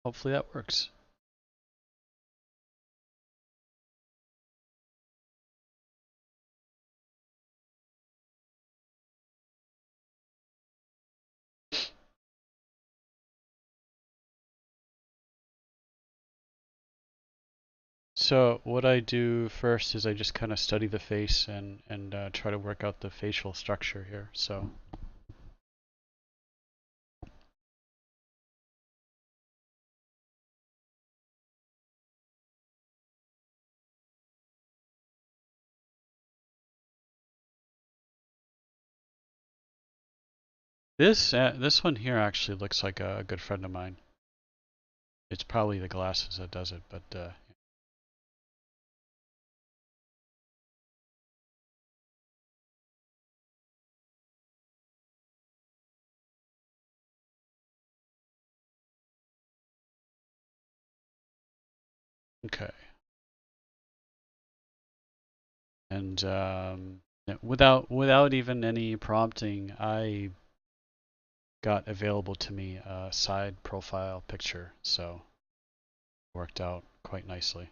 hopefully that works. So what I do first is I just kind of study the face and try to work out the facial structure here. So this one here actually looks like a good friend of mine. It's probably the glasses that does it, but okay. And yeah, without even any prompting, I got available to me a side profile picture, so it worked out quite nicely.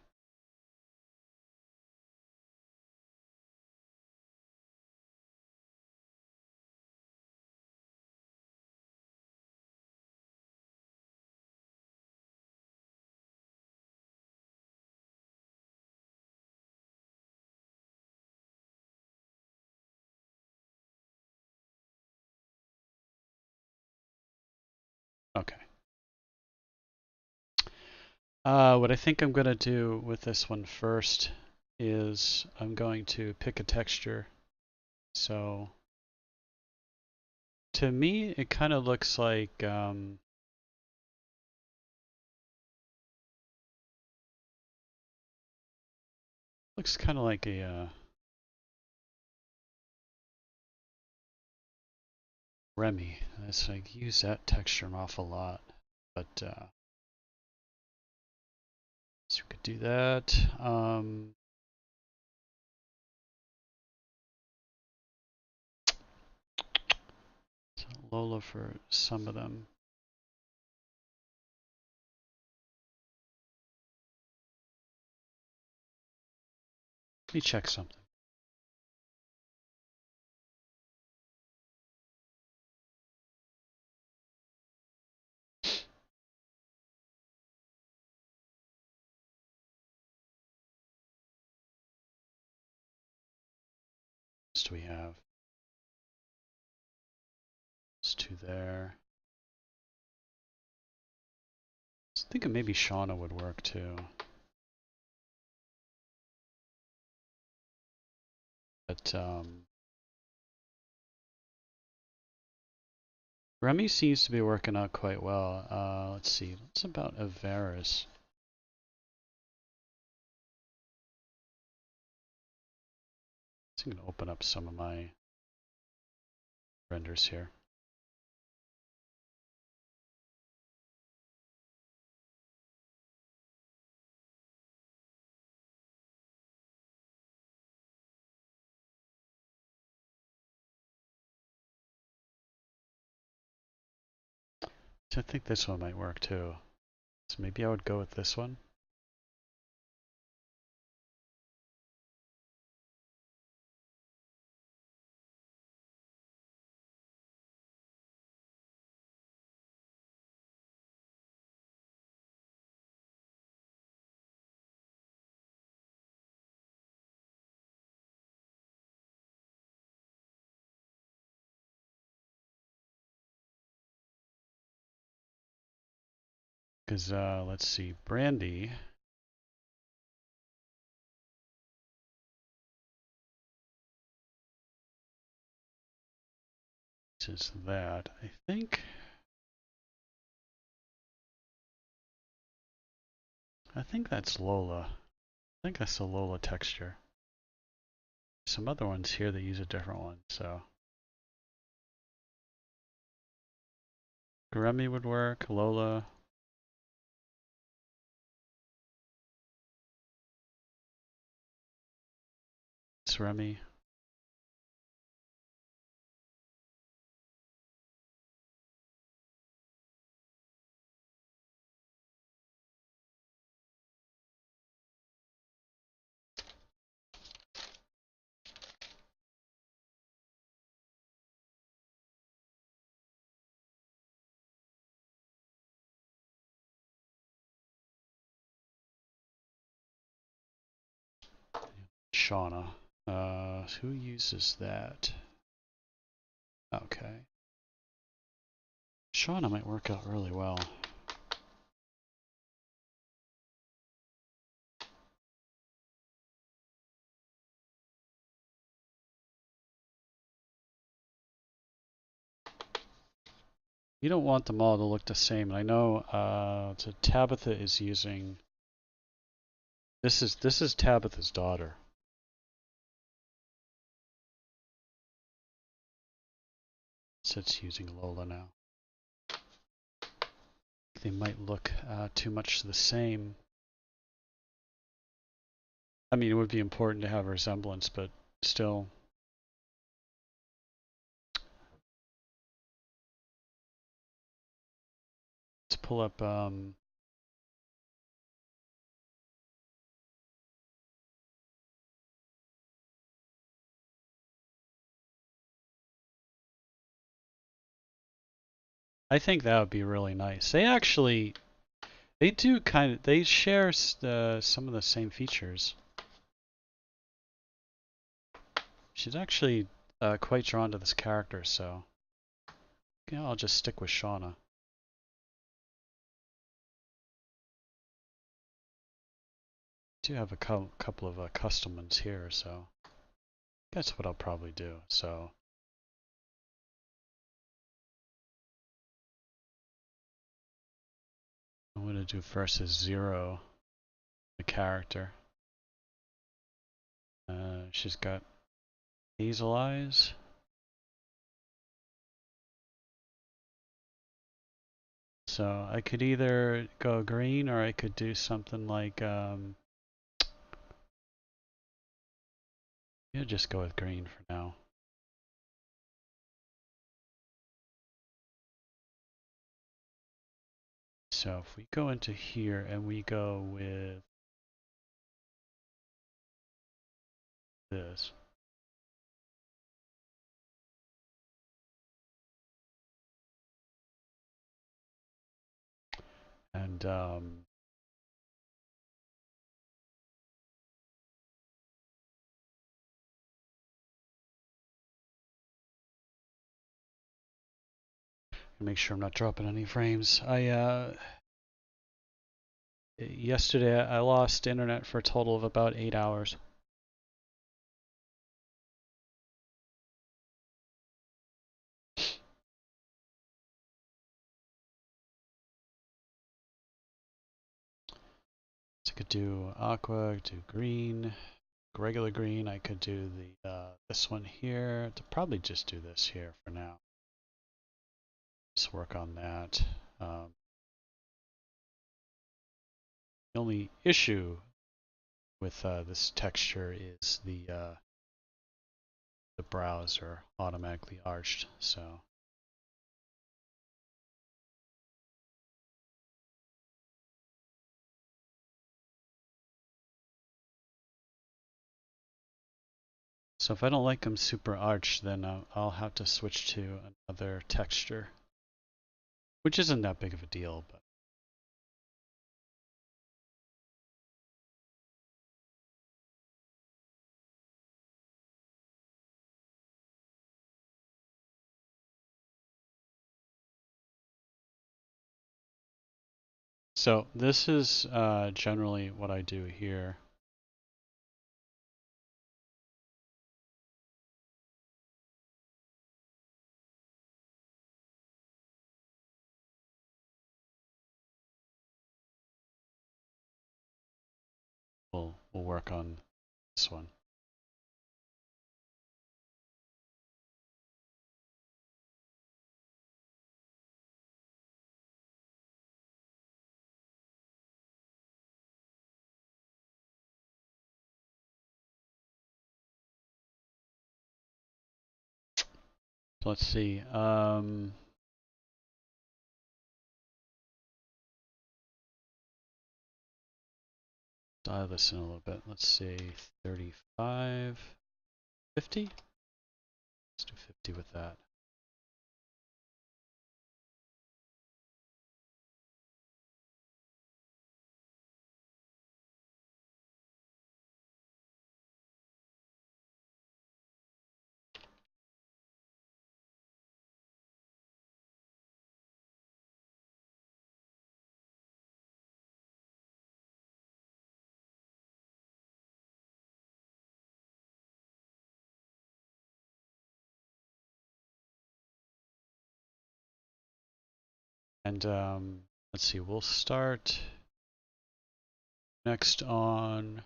Okay. What I think I'm going to do with this one first is I'm going to pick a texture. So to me, it kind of looks like looks kind of like a Remy. It's like use that texture an awful lot, but so we could do that. So Lola for some of them. Let me check something. What do we have? There's two there. I was thinking maybe Shauna would work too. But Remy seems to be working out quite well. Let's see. What's about Avaris? I'm going to open up some of my renders here. So I think this one might work too. So maybe I would go with this one. Because let's see, Brandy. This is that. I think that's Lola. I think that's the Lola texture. Some other ones here that use a different one, so Remy would work, Lola. It's Remy. Shauna. Who uses that? Okay. Shauna might work out really well. You don't want them all to look the same. And I know so Tabitha is using this is Tabitha's daughter. So it's using Lola now. They might look too much the same. I mean, it would be important to have a resemblance, but still. Let's pull up I think that would be really nice. They actually, they do kind of, they share some of the same features. She's actually quite drawn to this character, so yeah, I'll just stick with Shauna. Do have a couple of custom ones here, so that's what I'll probably do. So I'm going to do first is Zero, the character. She's got hazel eyes. So I could either go green or I could do something like, yeah, just go with green for now. So if we go into here and we go with this. And make sure I'm not dropping any frames. Yesterday I lost internet for a total of about 8 hours. So I could do aqua, do green, regular green. I could do the this one here. To probably just do this here for now. Let's work on that. The only issue with this texture is the brows are automatically arched. So if I don't like them super arched, then I'll have to switch to another texture, which isn't that big of a deal, but. So this is generally what I do here. We'll work on this one. So let's see. Dial this in a little bit. Let's see, 35, 50? Let's do 50 with that. And let's see, we'll start next on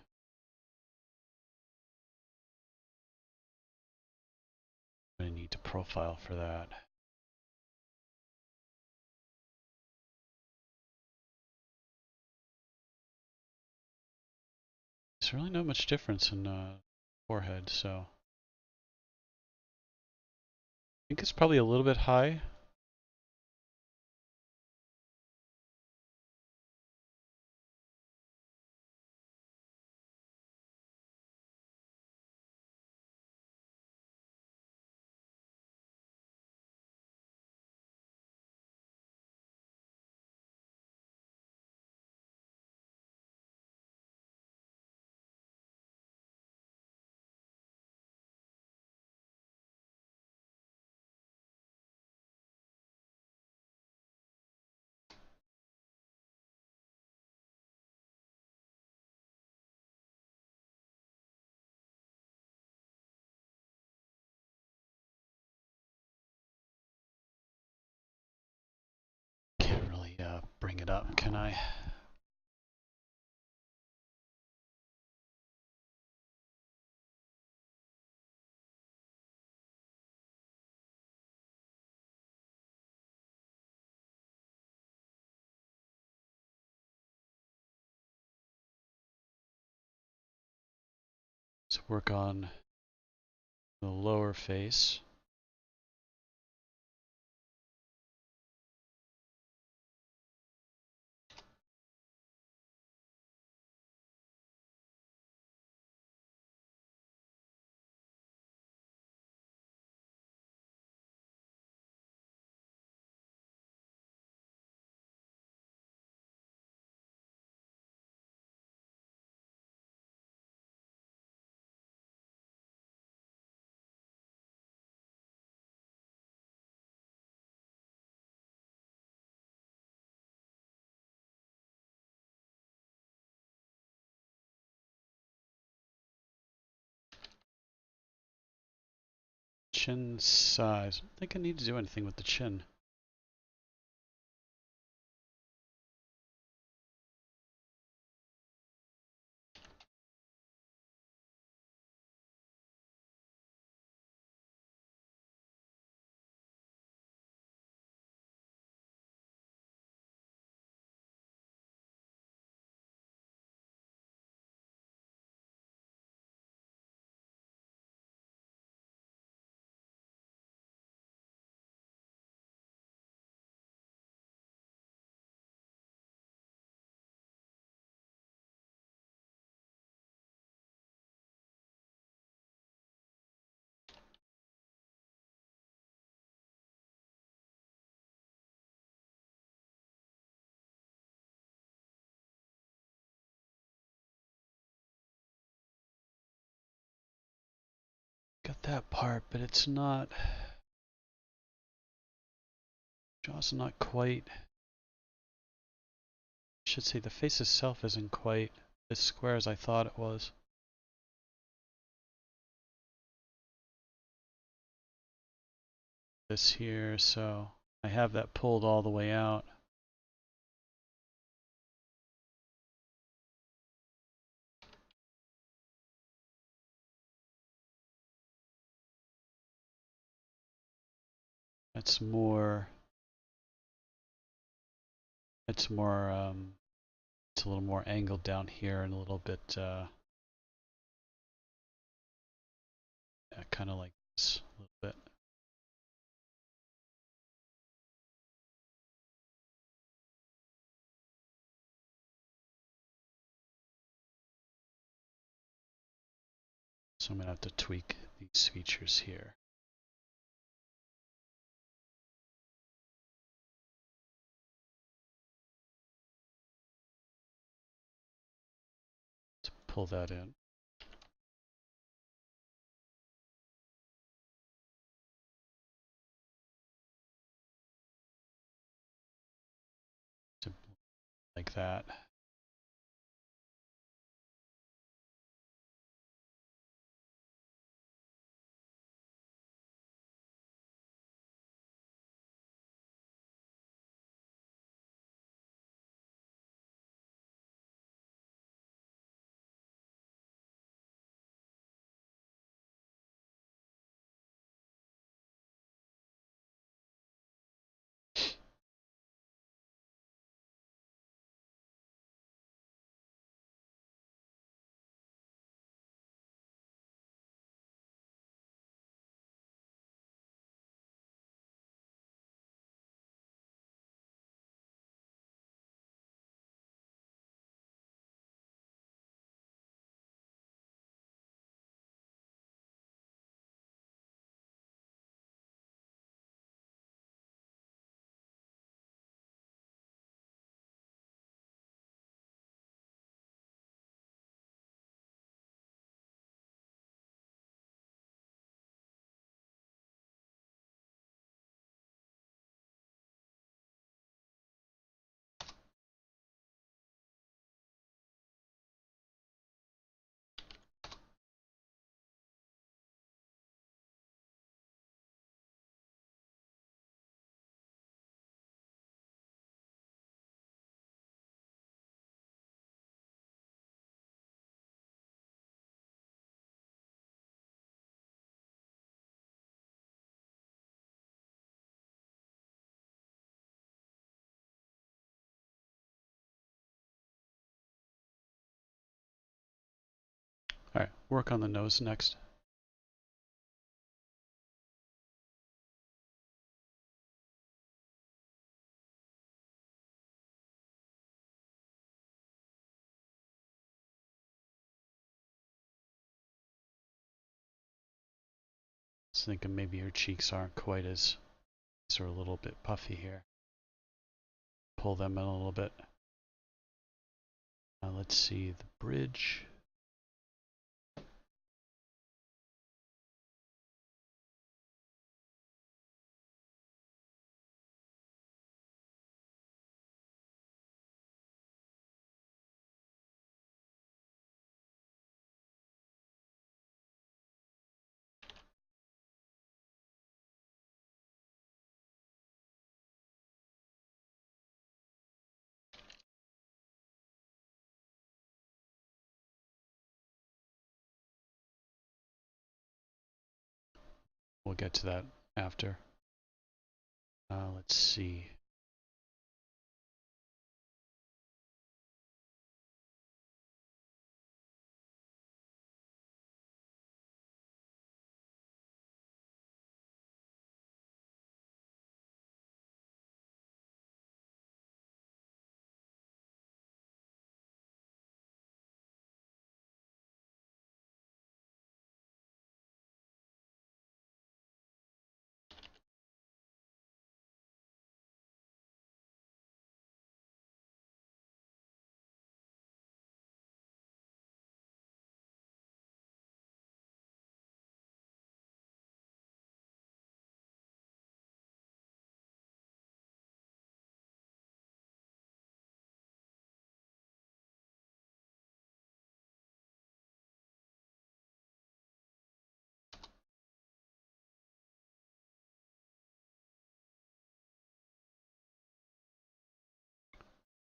I'm going to need to profile for that. There's really not much difference in forehead, so I think it's probably a little bit high. Can't really bring it up, can I? Let's work on the lower face. Chin size. I don't think I need to do anything with the chin. Got that part, but it's not. Jaw's not quite. I should say the face itself isn't quite as square as I thought it was. This here, so I have that pulled all the way out. It's more. It's more. It's a little more angled down here and a little bit. Yeah, kind of like this a little bit. So I'm gonna have to tweak these features here. To pull that in. To like that. work on the nose next. I was thinking maybe her cheeks aren't quite as, these are a little bit puffy here. Pull them in a little bit. Let's see the bridge. We'll get to that after. Let's see.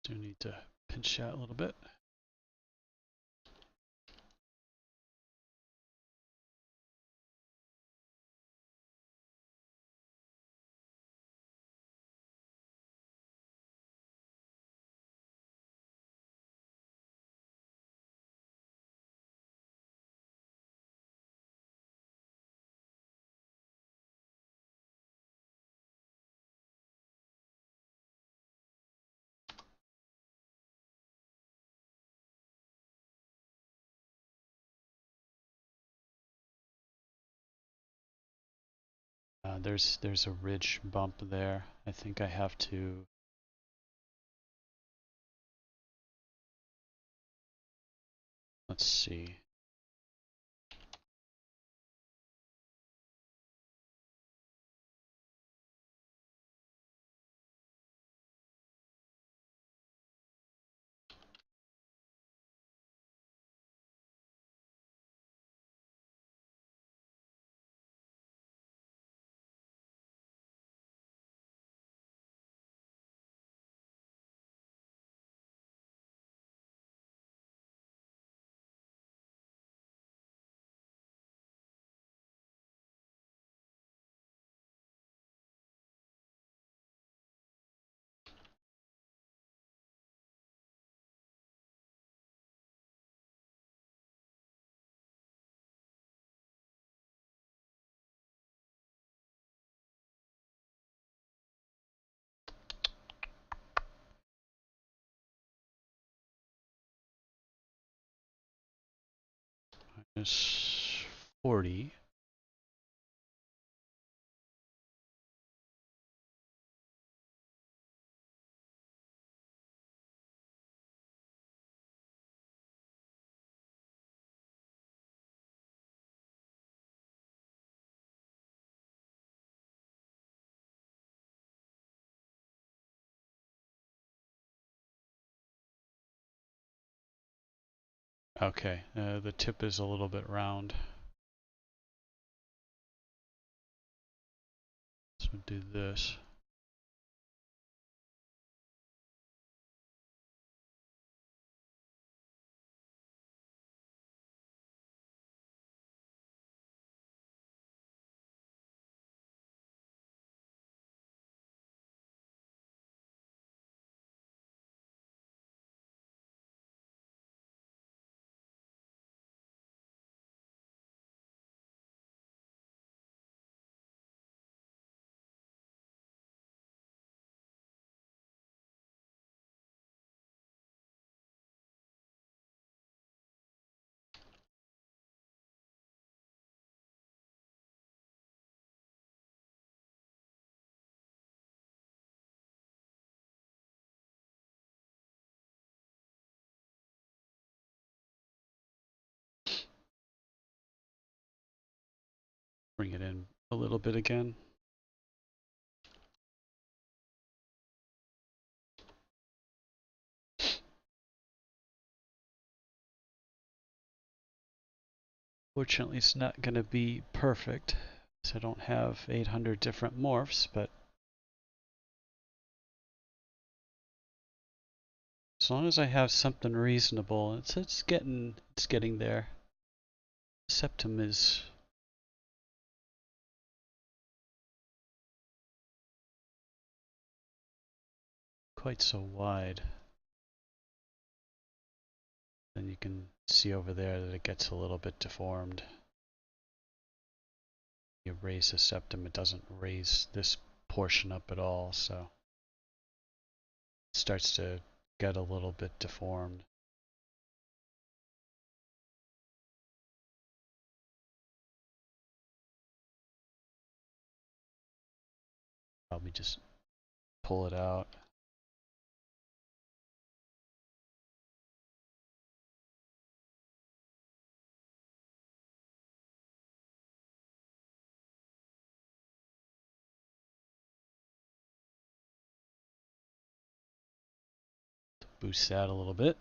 Do need to pinch that a little bit. There's a ridge bump there. I think I have to. Let's see. Minus 40. Okay, the tip is a little bit round. So do this. bring it in a little bit again. Fortunately, it's not going to be perfect, so I don't have 800 different morphs, but as long as I have something reasonable, it's getting there. Septum is quite so wide. Then you can see over there that it gets a little bit deformed. You raise the septum, it doesn't raise this portion up at all, so it starts to get a little bit deformed. Probably just pull it out. Boost that a little bit.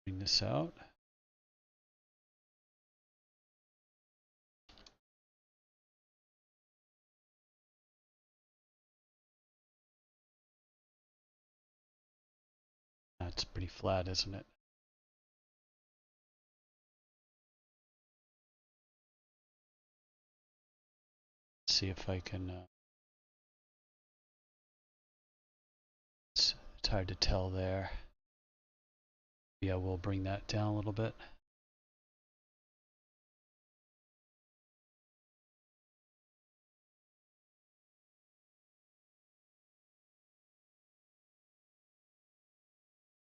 Bring this out. That's pretty flat, isn't it? Let's see if I can. It's hard to tell there. Yeah, we'll bring that down a little bit.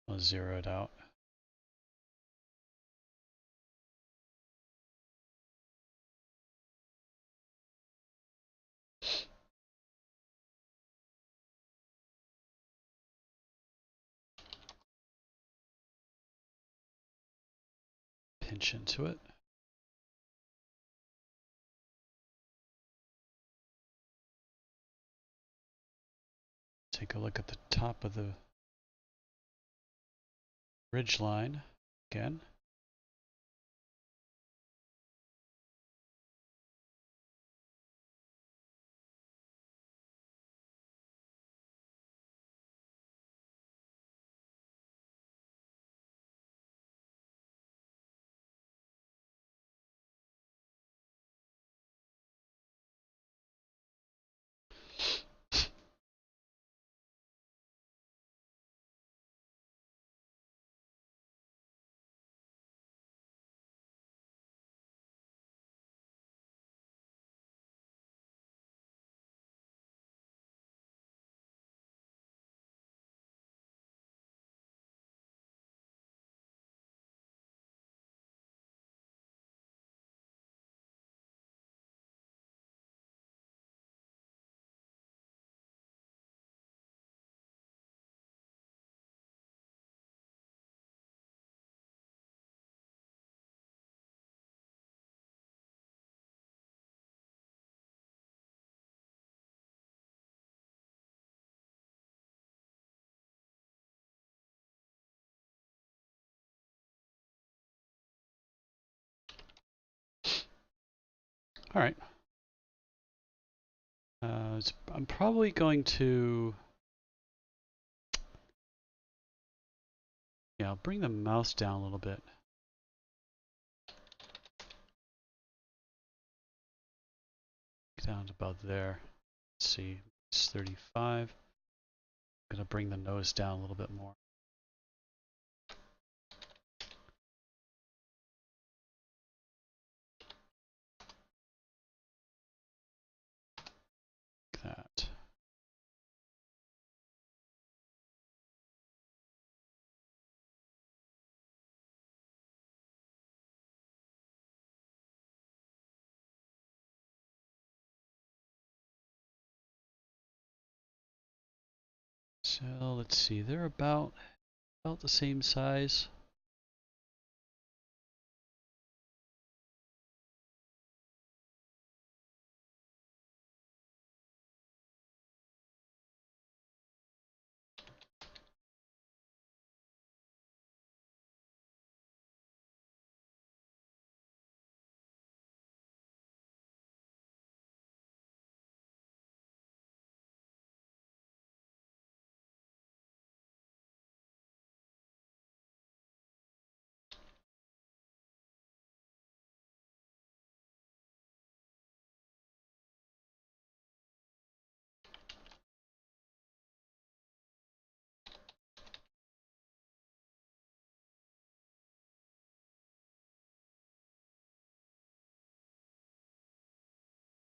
We'll zero it out. Pinch into it. Take a look at the top of the ridge line again. All right. I'm probably going to, yeah, I'll bring the mouse down a little bit. Down to about there. Let's see, it's 35. I'm gonna bring the nose down a little bit more. Like that. So let's see, they're about the same size.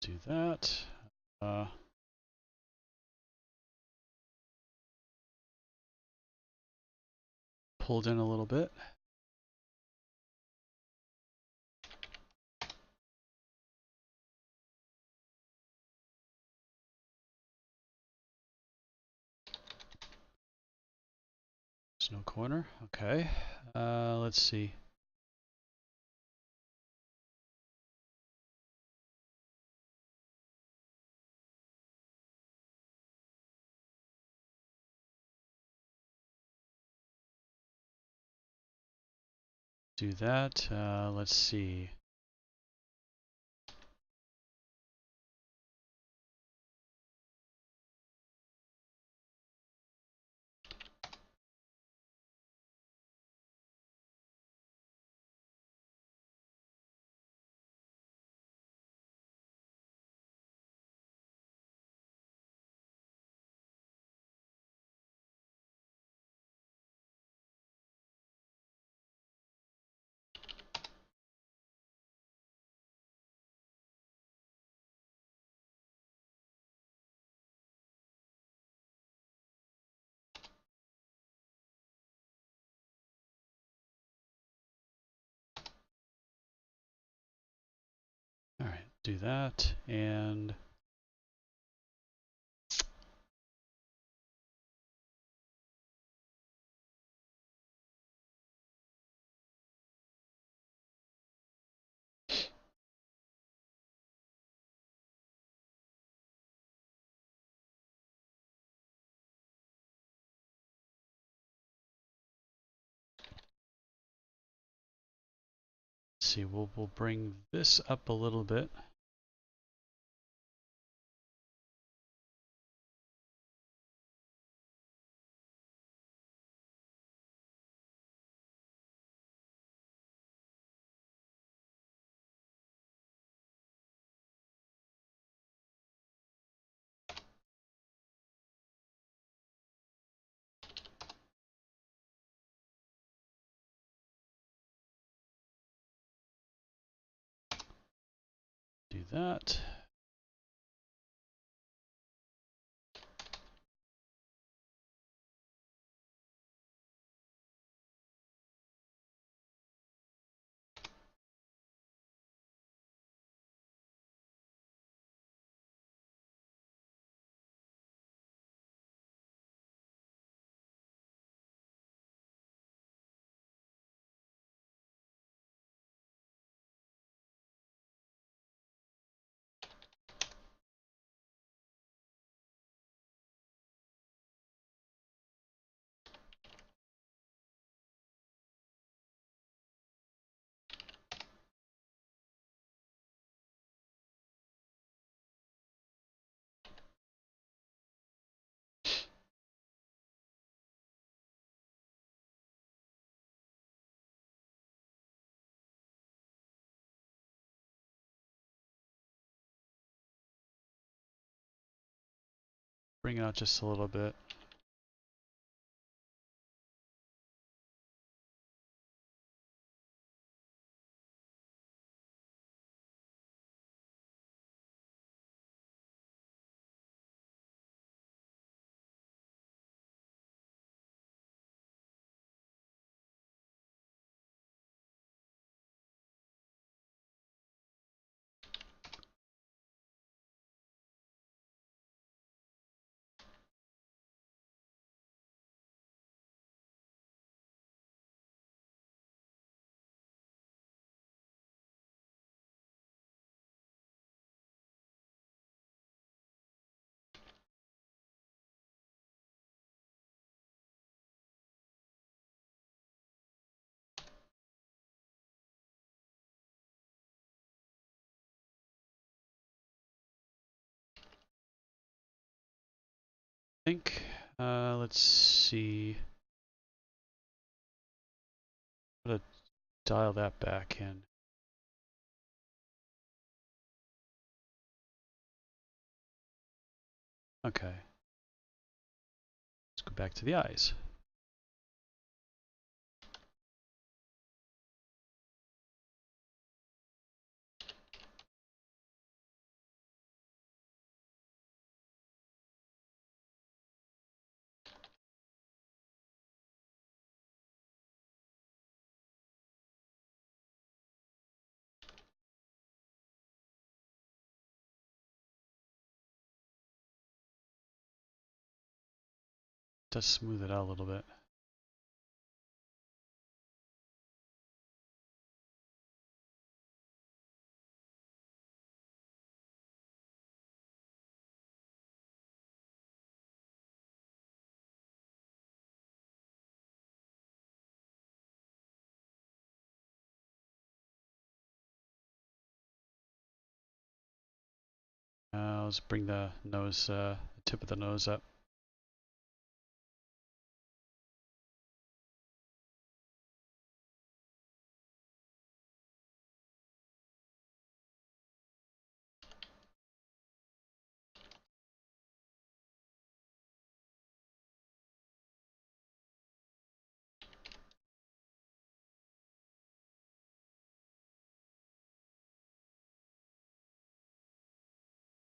do that. Pulled in a little bit. There's no corner. Okay. Let's see. Do that. Let's see. All right, do that and see. We'll bring this up a little bit. Do that. Bring it out just a little bit. Think. Let's see. I'm gonna dial that back in. Okay. Let's go back to the eyes. does smooth it out a little bit. Let's bring the nose, the tip of the nose up.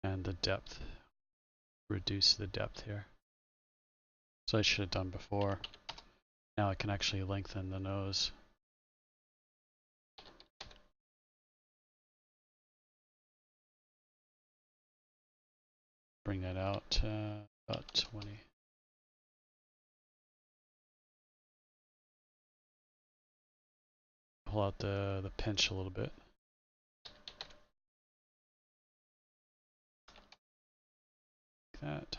And the depth. Reduce the depth here. So I should have done before. Now I can actually lengthen the nose. Bring that out about 20. Pull out the pinch a little bit. Like that.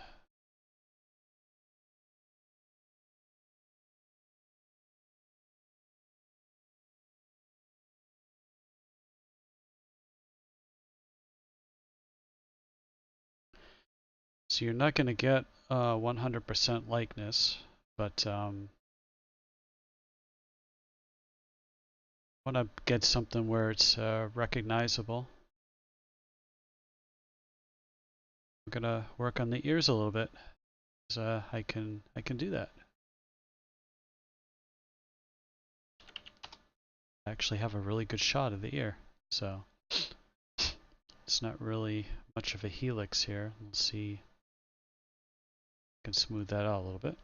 So you're not going to get 100% likeness, but want to get something where it's recognizable. I'm gonna work on the ears a little bit, because I can do that. I actually have a really good shot of the ear, so it's not really much of a helix here. Let's see, I can smooth that out a little bit.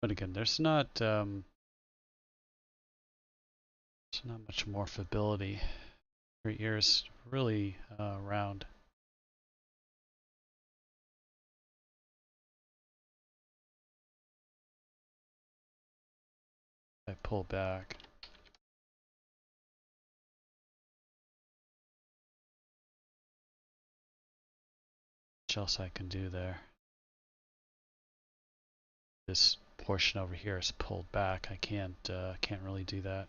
But again, there's not much morphability. Your ear's really round. I pull back. What else I can do there? This portion over here is pulled back. I can't really do that.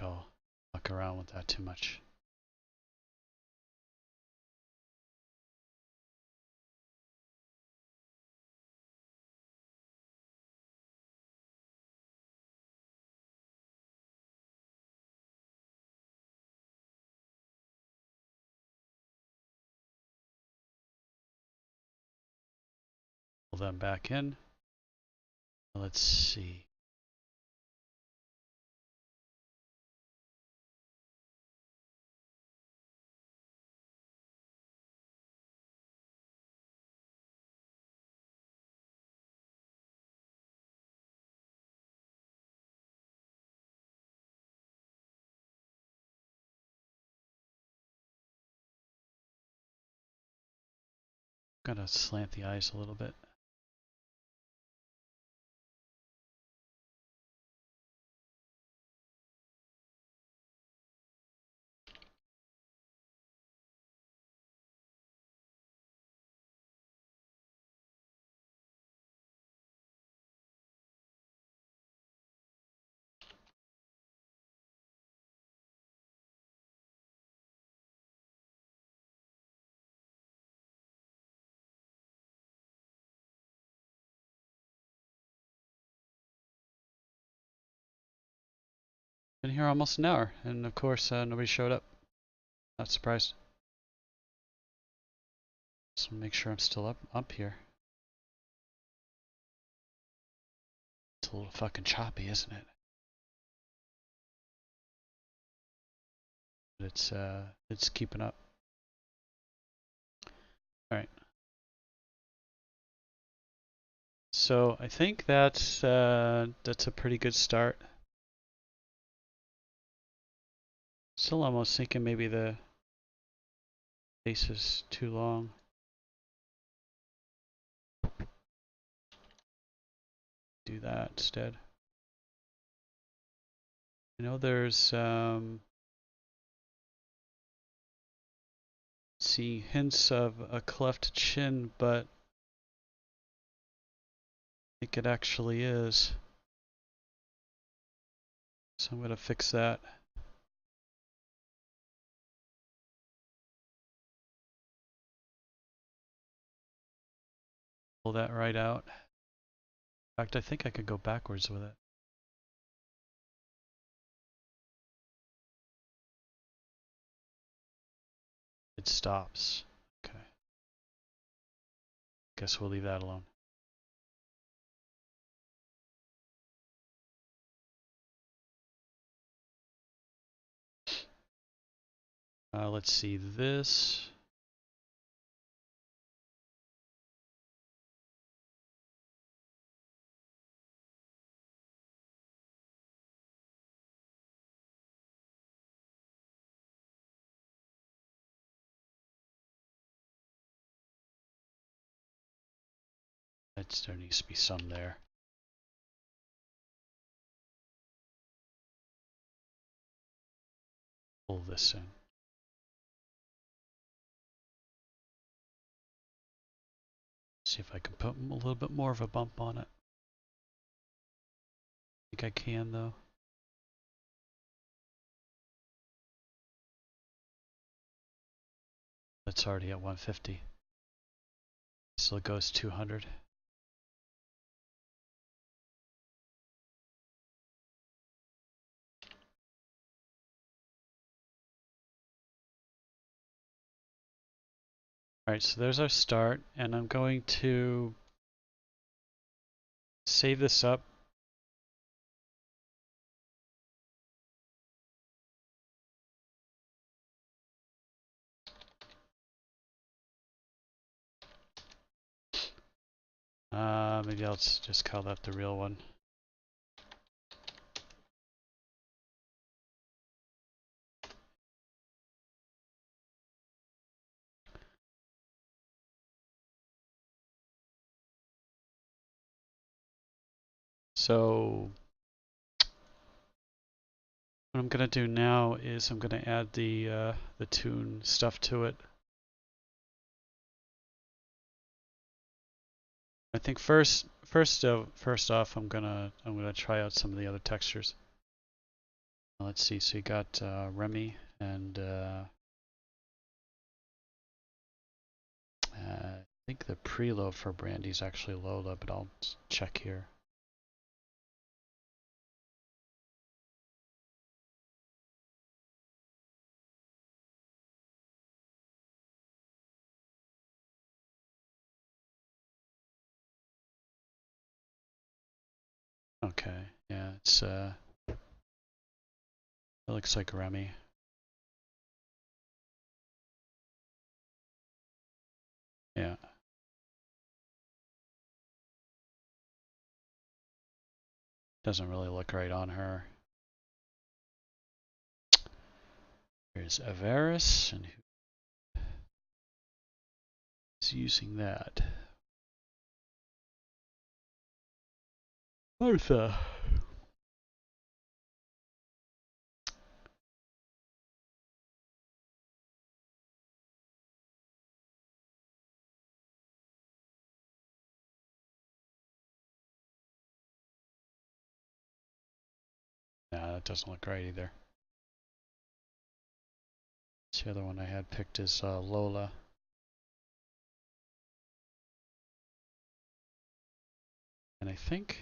I'll muck around with that too much. Pull them back in. Let's see. Gonna slant the eyes a little bit. Been here almost an hour, and of course nobody showed up. Not surprised. Just make sure I'm still up here. It's a little fucking choppy, isn't it? But it's keeping up. All right. So I think that's a pretty good start. Still almost thinking maybe the base is too long. Do that instead. I know there's see hints of a cleft chin, but I think it actually is. So I'm gonna fix that. Pull that right out. In fact, I think I could go backwards with it. It stops. Okay. Guess we'll leave that alone. Let's see this. There needs to be some there. Pull this in. See if I can put a little bit more of a bump on it. I think I can though. It's already at 150. Still goes 200. Alright, so there's our start, and I'm going to save this up. Maybe I'll just call that the real one. So what I'm gonna do now is I'm gonna add the tune stuff to it. I think first off, I'm gonna try out some of the other textures. Let's see. So you got Remy and I think the preload for Brandy is actually Lola, but I'll check here. Okay, yeah, it looks like Remy. Yeah. Doesn't really look right on her. Here's Avaris, and who's using that? Martha. Nah, that doesn't look right either. The other one I had picked is Lola. And I think,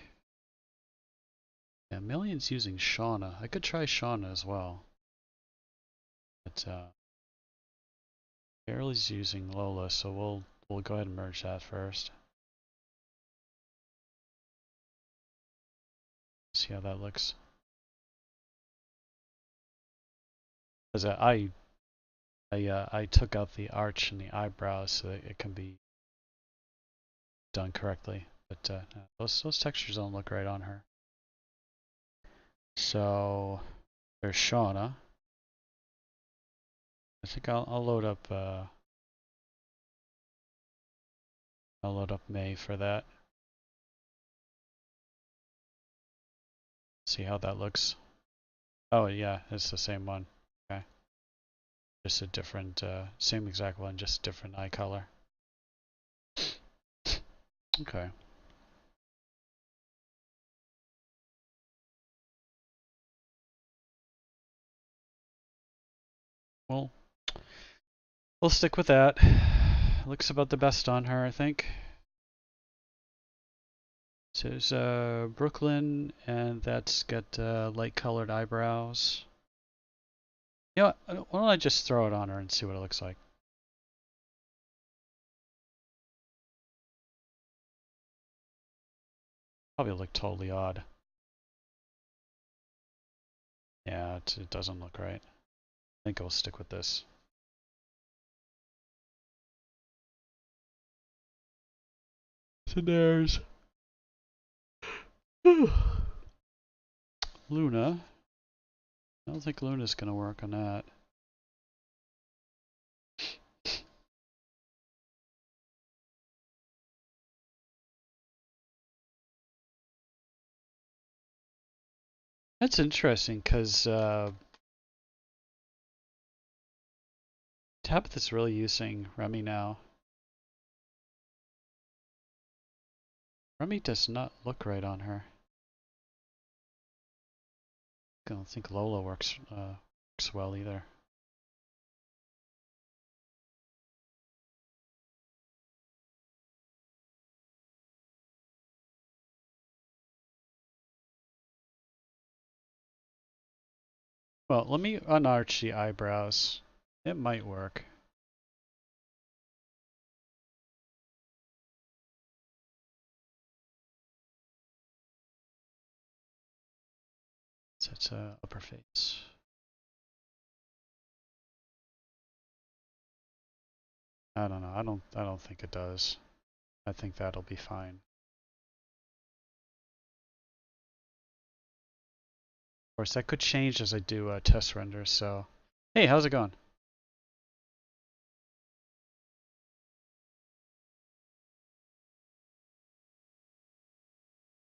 yeah, Million's using Shauna. I could try Shauna as well. But Carol's using Lola, so we'll go ahead and merge that first. See how that looks. Because I took out the arch and the eyebrows so that it can be done correctly. But those textures don't look right on her. So there's Shauna. I think I'll load up May for that. See how that looks. Oh yeah, it's the same one. Okay. Just a different, same exact one, just different eye color. Okay. Well, we'll stick with that. Looks about the best on her, I think. It says Brooklyn, and that's got light colored eyebrows. You know what? Why don't I just throw it on her and see what it looks like? Probably look totally odd. Yeah, it doesn't look right. I think I'll stick with this. So there's Luna. I don't think Luna's gonna work on that. That's interesting because Tabitha's really using Remy now. Remy does not look right on her. I don't think Lola works well either. Well, let me unarch the eyebrows. It might work. So it's upper face. I don't know. I don't think it does. I think that'll be fine. Of course, that could change as I do test renders. So, hey, how's it going?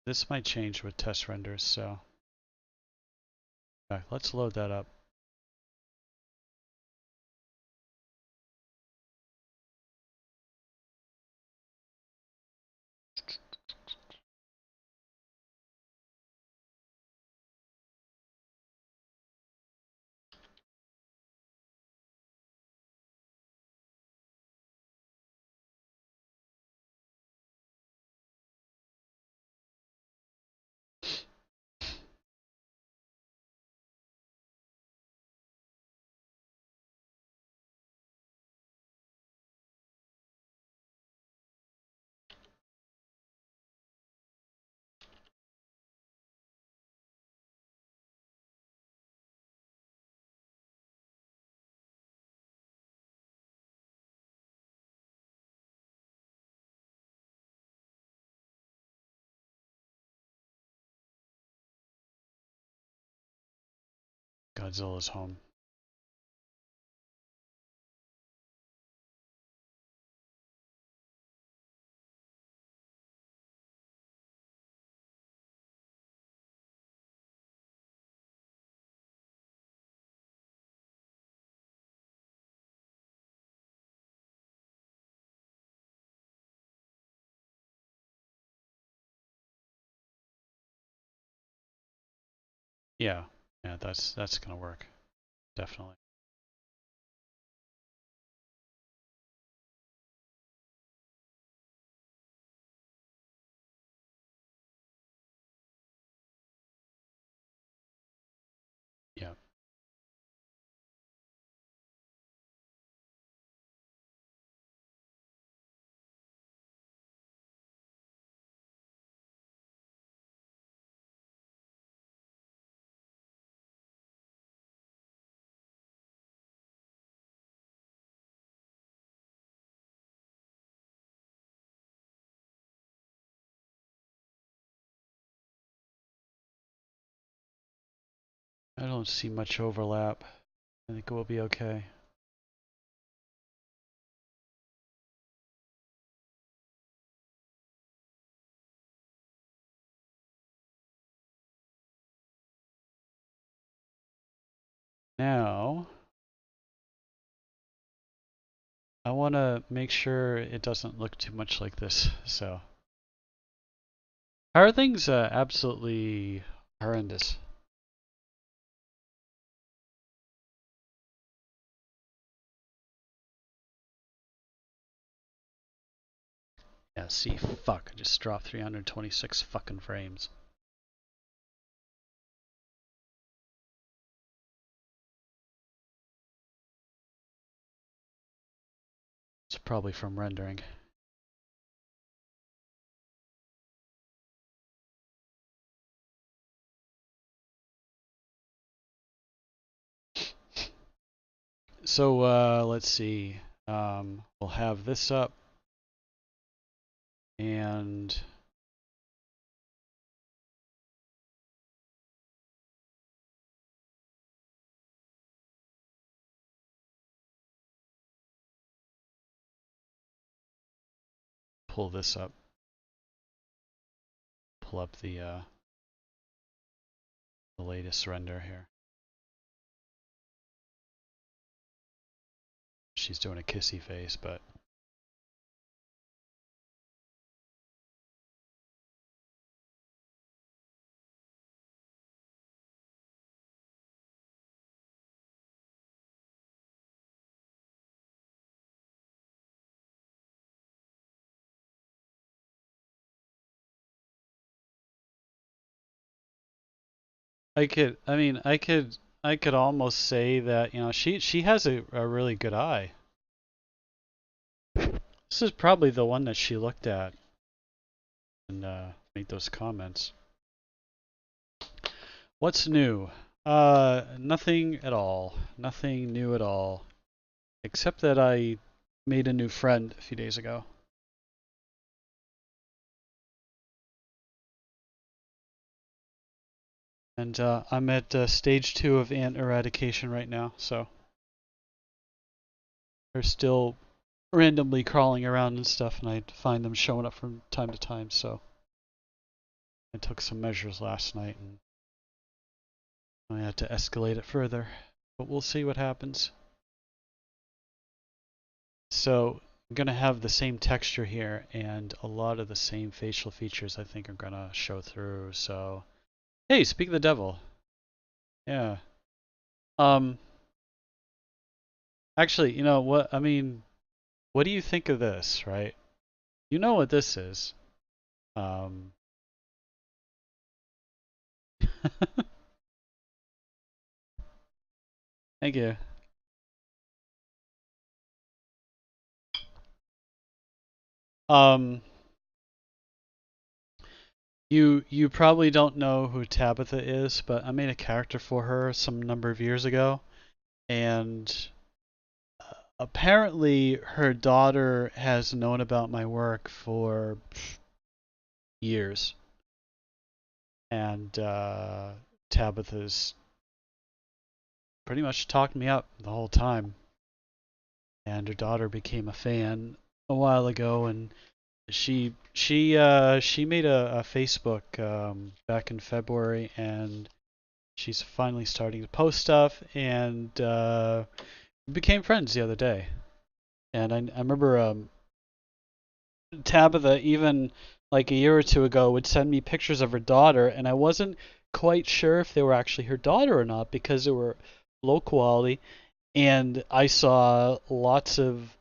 This might change with test renders. So, let's load that up. Godzilla's home. Yeah, that's gonna work, definitely. I don't see much overlap. I think it will be okay. Now, I want to make sure it doesn't look too much like this. So, how are things? Absolutely horrendous. Yeah, see, fuck, I just dropped 326 fucking frames. It's probably from rendering. So, let's see. We'll have this up and pull this up. Pull up the latest render here. She's doing a kissy face, but I could almost say that, you know, she has a really good eye. This is probably the one that she looked at and made those comments. What's new? Nothing at all. Nothing new at all. Except that I made a new friend a few days ago. And I'm at stage 2 of ant eradication right now, so they're still randomly crawling around and stuff, and I find them showing up from time to time, so I took some measures last night and I had to escalate it further, but we'll see what happens. So I'm going to have the same texture here, and a lot of the same facial features I think are going to show through. So, hey, speak of the devil. Yeah. Actually, you know what? I mean, what do you think of this, right? You know what this is. Thank you. You probably don't know who Tabitha is, but I made a character for her some number of years ago, and apparently her daughter has known about my work for years, and Tabitha's pretty much talked me up the whole time, and her daughter became a fan a while ago, and she made a Facebook back in February, and she's finally starting to post stuff, and we became friends the other day. And I remember Tabitha, even like a year or two ago, would send me pictures of her daughter, and I wasn't quite sure if they were actually her daughter or not because they were low quality, and I saw lots of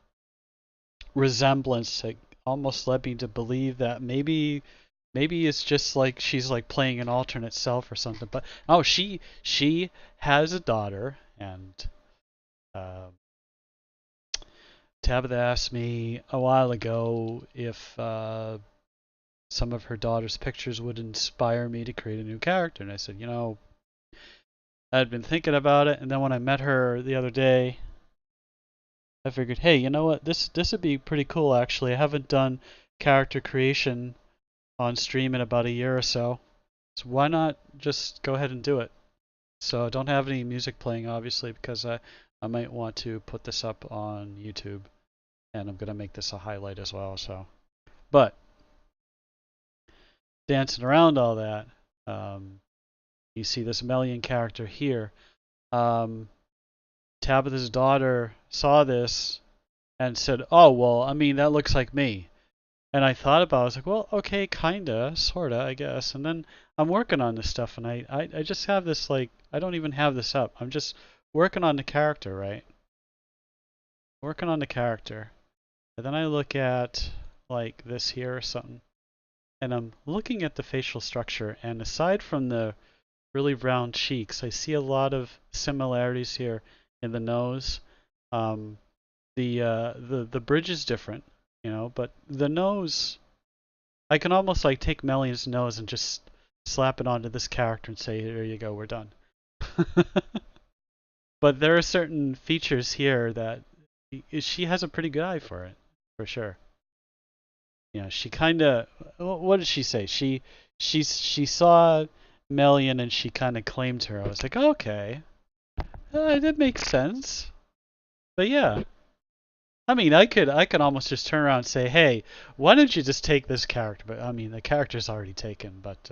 resemblance that almost led me to believe that maybe it's just like she's like playing an alternate self or something. But oh, she has a daughter, and uh, Tabitha asked me a while ago if some of her daughter's pictures would inspire me to create a new character, and I said, you know, I'd been thinking about it, and then when I met her the other day, I figured, hey, you know what, this would be pretty cool actually. I haven't done character creation on stream in about a year or so, so why not just go ahead and do it? So I don't have any music playing, obviously, because I might want to put this up on YouTube, and I'm gonna make this a highlight as well. So, but dancing around all that, you see this Melian character here. Tabitha's daughter saw this and said, "Oh well, I mean that looks like me." And I thought about it, I was like, well, okay, kinda, sorta, I guess. And then I'm working on this stuff, and I just have this, like, I don't even have this up. I'm just working on the character, right? Working on the character. And then I look at, like, this here or something. And I'm looking at the facial structure, and aside from the really round cheeks, I see a lot of similarities here in the nose. Um, the bridge is different, you know, but the nose, I can almost like take Melian's nose and just slap it onto this character and say, "There you go, we're done." But there are certain features here that she has a pretty good eye for it, for sure. Yeah, she kind of. What did she say? She saw Melian and she kind of claimed her. I was like, okay, that makes sense. But yeah, I mean, I could almost just turn around and say, hey, why don't you just take this character? But I mean, the character's already taken. But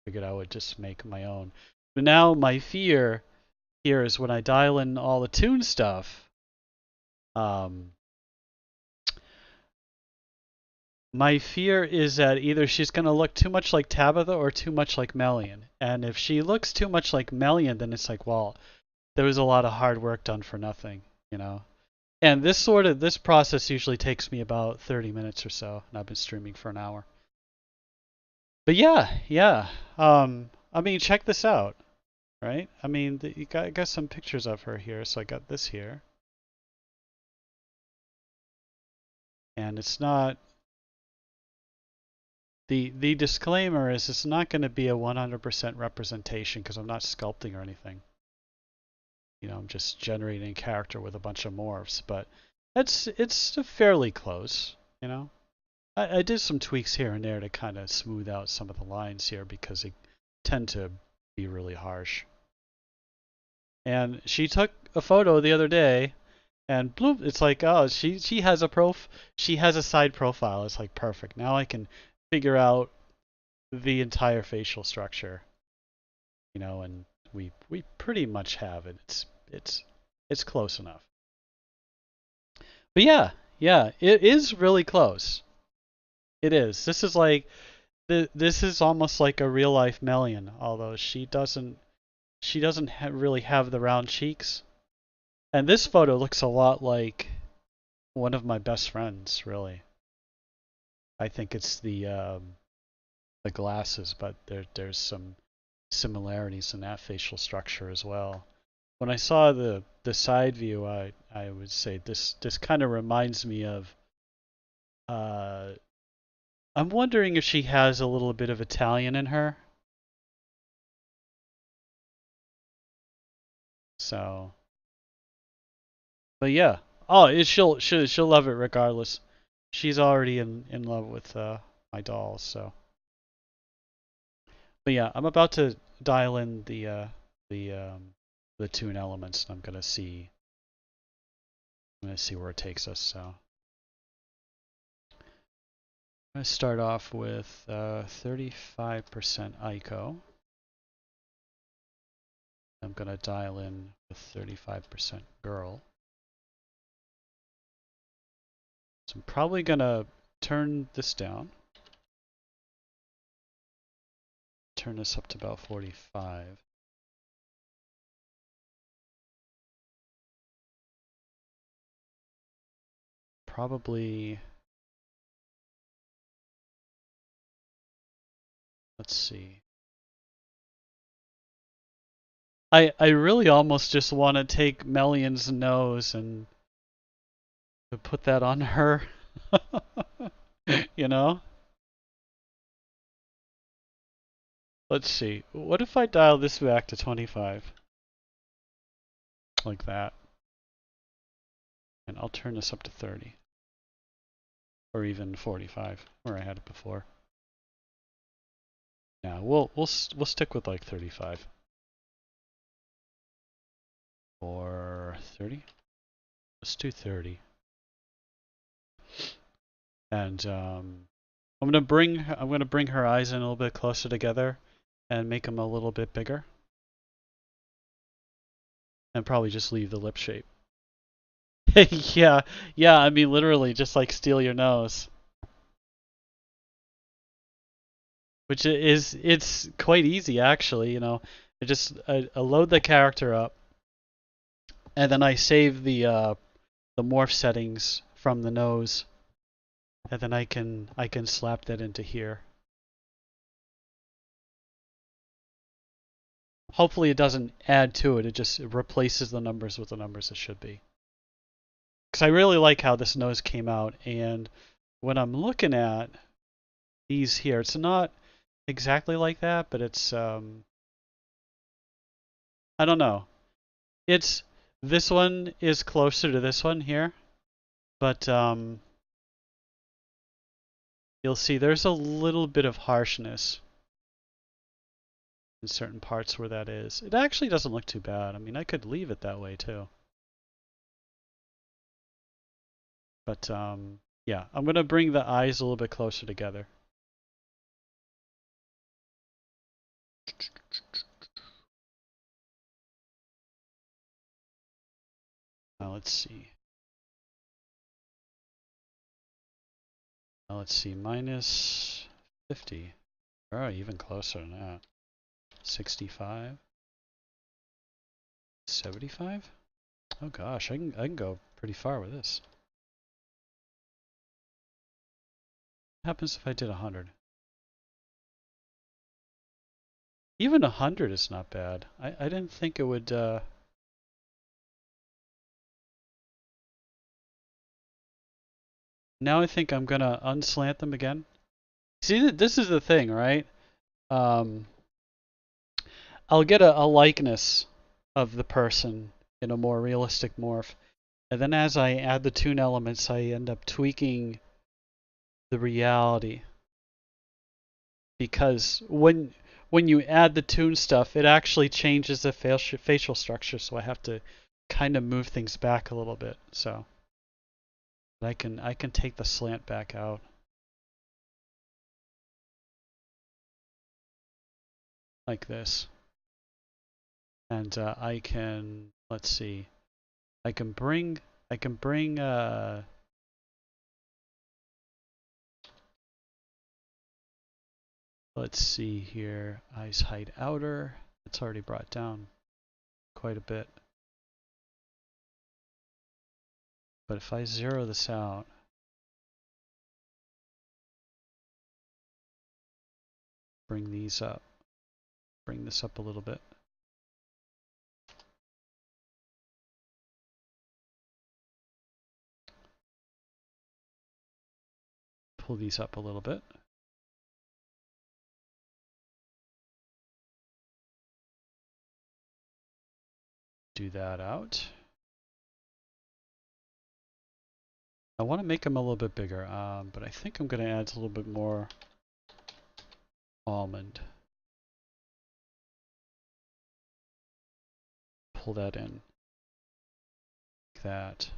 figured I would just make my own. But now my fear here is when I dial in all the tune stuff. Um, my fear is that either she's going to look too much like Tabitha or too much like Melian. And if she looks too much like Melian, then it's like, well, there was a lot of hard work done for nothing, you know. And this process usually takes me about 30 minutes or so, and I've been streaming for an hour. But yeah, yeah. I mean, check this out, right? I mean, you got some pictures of her here, so I got this here. And it's not the disclaimer is it's not going to be a 100% representation because I'm not sculpting or anything. You know, I'm just generating a character with a bunch of morphs, but it's fairly close, you know. I did some tweaks here and there to kind of smooth out some of the lines here because they tend to be really harsh. And she took a photo the other day and bloop, it's like, oh, she has a side profile. It's like perfect. Now I can figure out the entire facial structure, you know, and we pretty much have it. It's close enough. But yeah, yeah, it is really close. It is. This is like this is almost like a real life Melian, although she doesn't really have the round cheeks. And this photo looks a lot like one of my best friends, really. I think it's the glasses, but there's some similarities in that facial structure as well. When I saw the side view, I would say this kind of reminds me of. Uh, I'm wondering if she has a little bit of Italian in her. So, but yeah. Oh, she'll love it regardless. She's already in love with my dolls. So, but yeah, I'm about to dial in the the tune elements, and I'm gonna see where it takes us. So, I'm gonna start off with 35% ICO. I'm gonna dial in with 35% girl. So I'm probably gonna turn this down. Turn this up to about 45. Probably, let's see. I really almost just want to take Melian's nose and put that on her. You know? Let's see. What if I dial this back to 25? Like that. And I'll turn this up to 30. Or even 45, where I had it before. Yeah, we'll stick with like 35. or 30. Let's do 30. And I'm gonna bring her eyes in a little bit closer together and make them a little bit bigger. And probably just leave the lip shape. Yeah, I mean literally just like steal your nose. Which it's quite easy actually, you know. I load the character up and then I save the morph settings from the nose, and then I can slap that into here. Hopefully it doesn't add to it, it just replaces the numbers with the numbers it should be. Because I really like how this nose came out, and when I'm looking at these here, it's not exactly like that, but it's I don't know. It's this one is closer to this one here, but you'll see there's a little bit of harshness in certain parts where that is. It actually doesn't look too bad. I mean, I could leave it that way too. But yeah, I'm gonna bring the eyes a little bit closer together. Now let's see. Minus 50. Oh, even closer than that. 65. 75? Oh gosh, I can go pretty far with this. What happens if I did 100? Even 100 is not bad. I didn't think it would Now I think I'm gonna unslant them again. See, this is the thing, right? I'll get a likeness of the person in a more realistic morph, and then as I add the toon elements, I end up tweaking the reality. Because when you add the toon stuff, it actually changes the facial structure, so I have to kind of move things back a little bit. So I can take the slant back out. Like this. And I can, let's see, I can bring let's see here, eyes height outer, it's already brought down quite a bit. But if I zero this out, bring these up, bring this up a little bit. Pull these up a little bit. Do that out. I want to make them a little bit bigger, but I think I'm going to add a little bit more almond. Pull that in. Like that.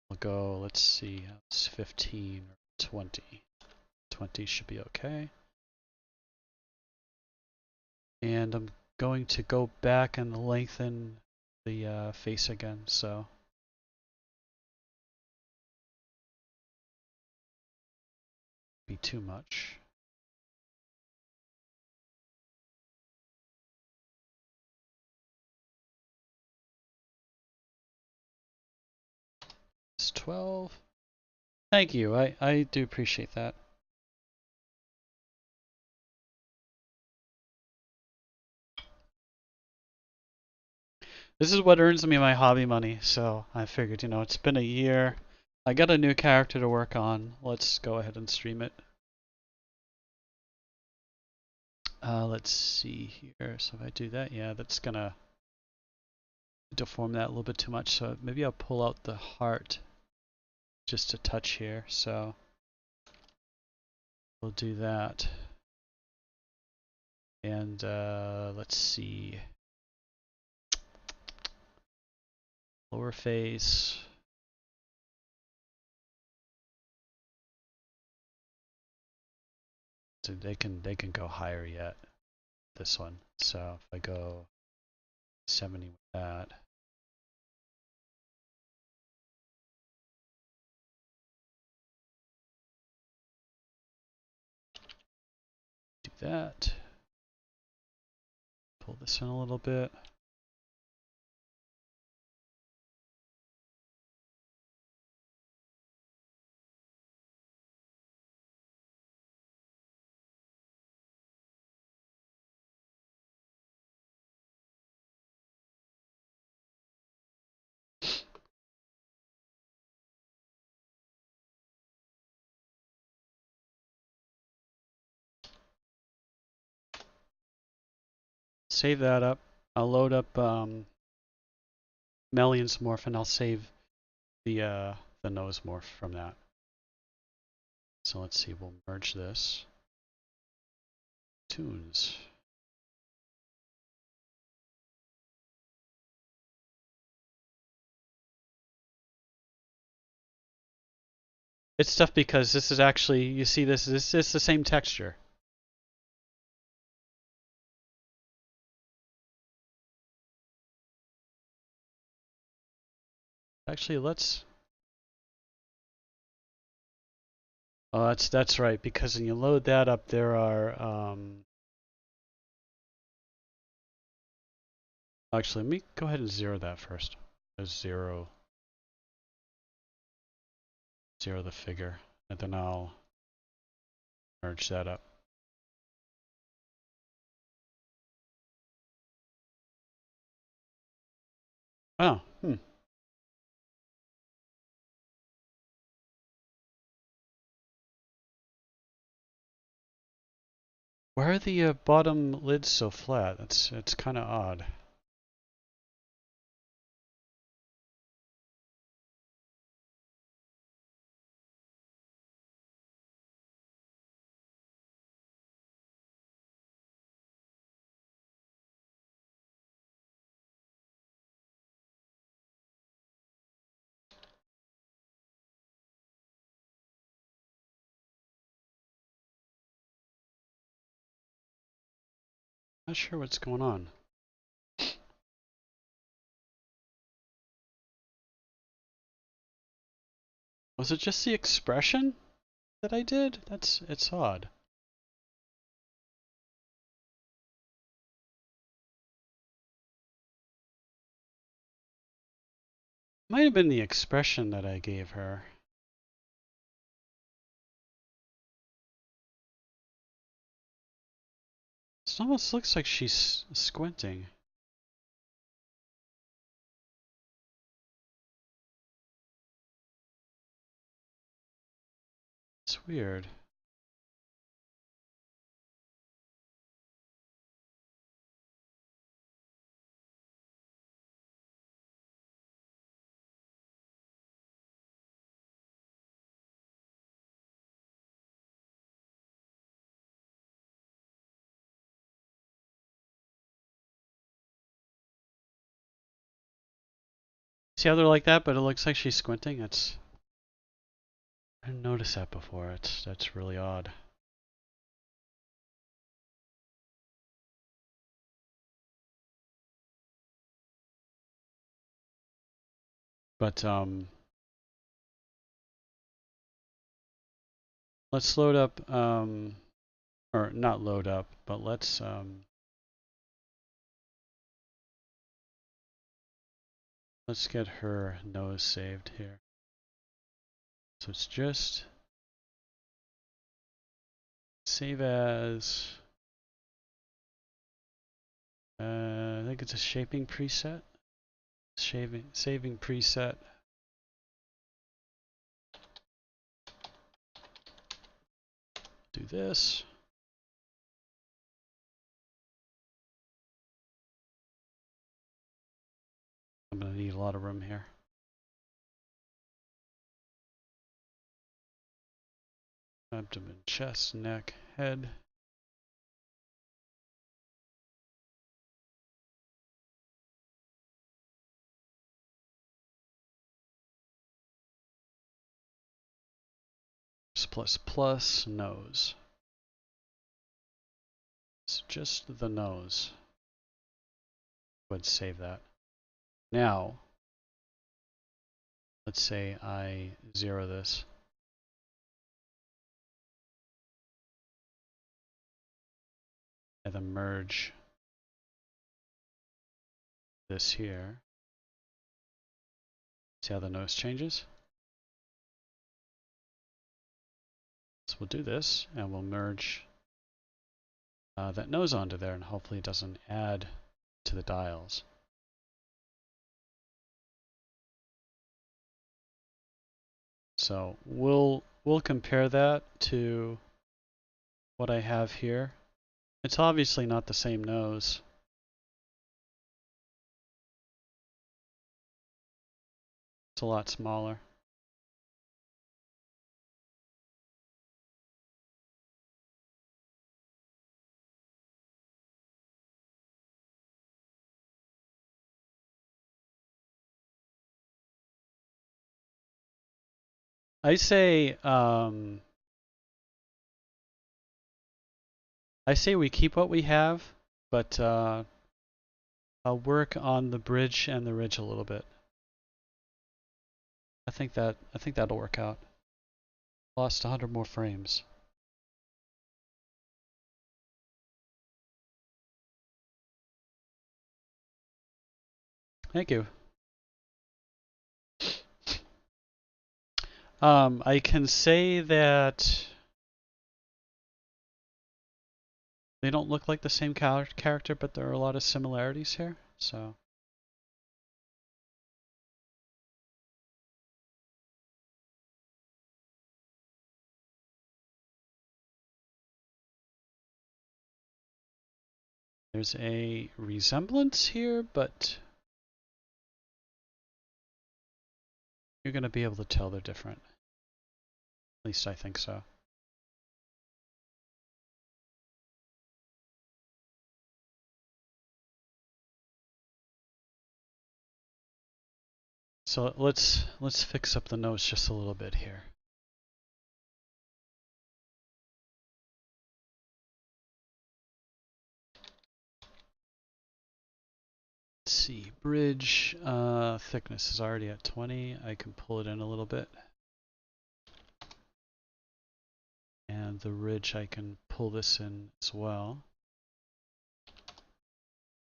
We'll go, let's see, it's 15 or 20. 20 should be okay. And I'm going to go back and lengthen the face again, so be too much. It's 12. Thank you, I do appreciate that. This is what earns me my hobby money, so I figured, you know, it's been a year. I got a new character to work on. Let's go ahead and stream it. Let's see here. So if I do that, yeah, that's gonna deform that a little bit too much. So maybe I'll pull out the heart just a touch here. So we'll do that. And let's see. Lower face. So they can go higher yet. This one. So if I go 70 with that. Do that. Pull this in a little bit. Save that up. I'll load up Melian's morph and I'll save the nose morph from that. So let's see, we'll merge this. Tunes. It's tough because this is actually, you see this is the same texture. Actually, let's. Oh, that's right. Because when you load that up, there are. Actually, let me go ahead and zero that first. Zero the figure, and then I'll merge that up. Oh, Why are the bottom lids so flat? It's kind of odd. Not sure what's going on. Was it just the expression that I did? It's odd. Might have been the expression that I gave her. It almost looks like she's squinting. It's weird. See how they're like that, but it looks like she's squinting? I didn't notice that before. That's really odd. But let's load up or not load up, but let's get her nose saved here. So it's just save as I think it's a shaping preset. Saving preset. Do this. I'm gonna need a lot of room here. Abdomen, chest, neck, head. nose. It's just the nose. Go ahead and save that. Now, let's say I 0 this. And then merge this here. See how the nose changes? So we'll do this, and we'll merge that nose onto there, and hopefully it doesn't add to the dials. So we'll compare that to what I have here. It's obviously not the same nose. It's a lot smaller. I say we keep what we have, but I'll work on the bridge and the ridge a little bit. I think that'll work out. Lost 100 more frames. Thank you. I can say that they don't look like the same character, but there are a lot of similarities here. So there's a resemblance here, but you're going to be able to tell they're different. At least I think so. So let's fix up the nose just a little bit here. Let's see, bridge thickness is already at 20. I can pull it in a little bit. And the ridge, I can pull this in as well.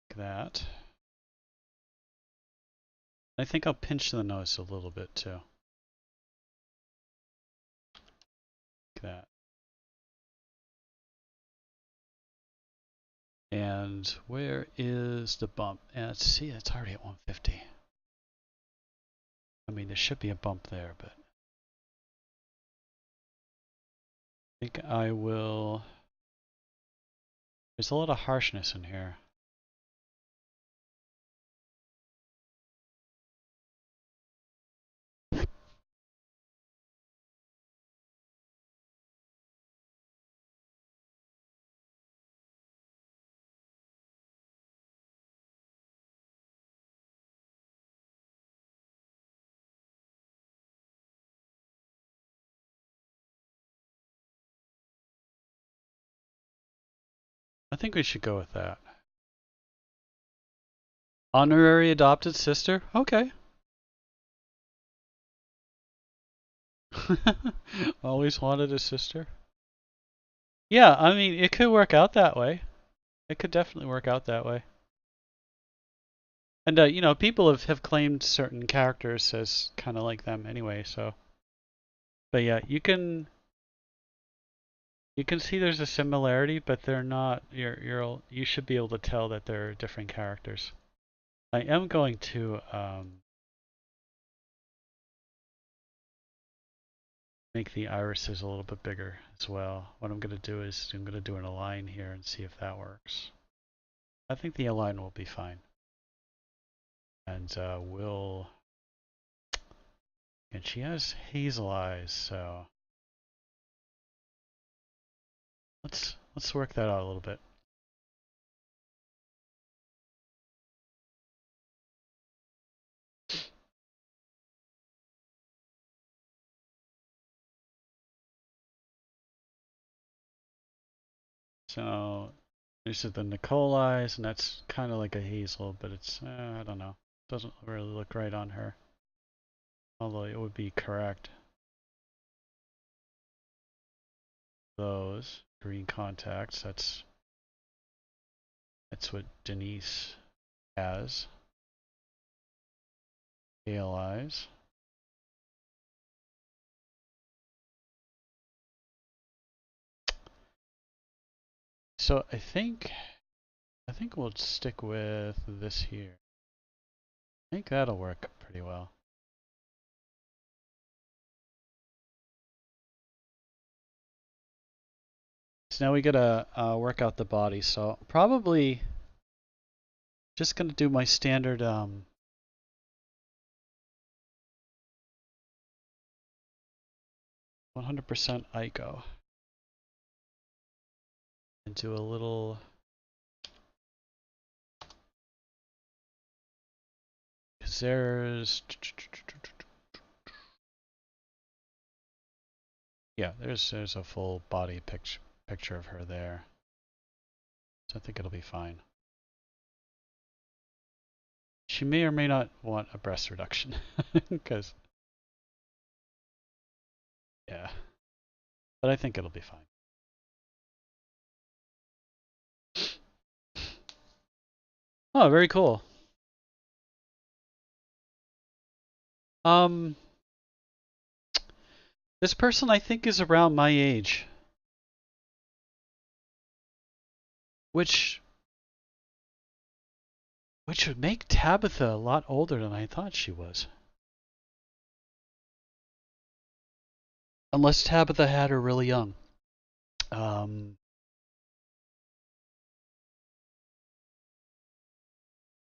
Like that. I think I'll pinch the nose a little bit too. Like that. And where is the bump? Let's see, it's already at 150. I mean, there should be a bump there, but I think I will. There's a lot of harshness in here. I think we should go with that. Honorary adopted sister? Okay. Always wanted a sister. Yeah, I mean, it could work out that way. It could definitely work out that way. And, you know, people have claimed certain characters as kind of like them anyway, so. But yeah, you can see there's a similarity, but they're not, you should be able to tell that they're different characters. I am going to make the irises a little bit bigger as well. What I'm going to do is I'm going to do an align here and see if that works. I think the align will be fine. And and she has hazel eyes, so let's work that out a little bit. So this is the Nicolai's, and that's kind of like a hazel, but it's, I don't know. Doesn't really look right on her. Although it would be correct. Those green contacts, that's what Denise has. Pale eyes. So I think we'll stick with this here. I think that'll work pretty well. So now we gotta work out the body. So probably just gonna do my standard 100% Ico and do a little. Cause there's there's a full body picture of her there. So I think it'll be fine. She may or may not want a breast reduction because yeah, but I think it'll be fine. Oh, very cool. This person I think is around my age, which would make Tabitha a lot older than I thought she was. Unless Tabitha had her really young.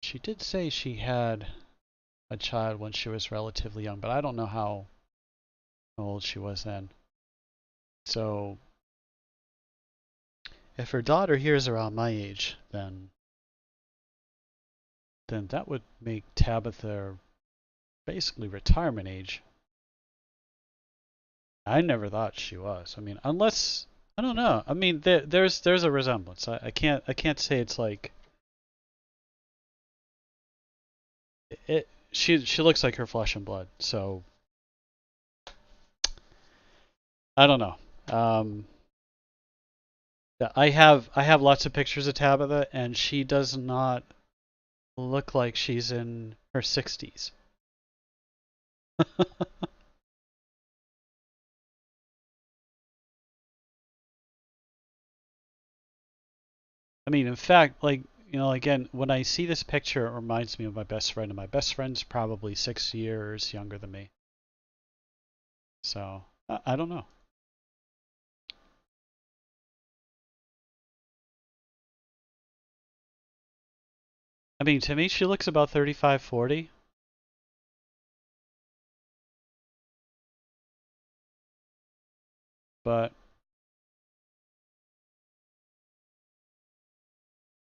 She did say she had a child when she was relatively young, but I don't know how old she was then. So if her daughter here is around my age, then that would make Tabitha basically retirement age. I never thought she was. I mean, unless I don't know. I mean, there's a resemblance. I can't say it's like it. She looks like her flesh and blood. So I don't know. I have lots of pictures of Tabitha, and she does not look like she's in her 60s. I mean, in fact, like, you know, again, when I see this picture, it reminds me of my best friend, and my best friend's probably 6 years younger than me. So I don't know. I mean, to me, she looks about 35, 40. But,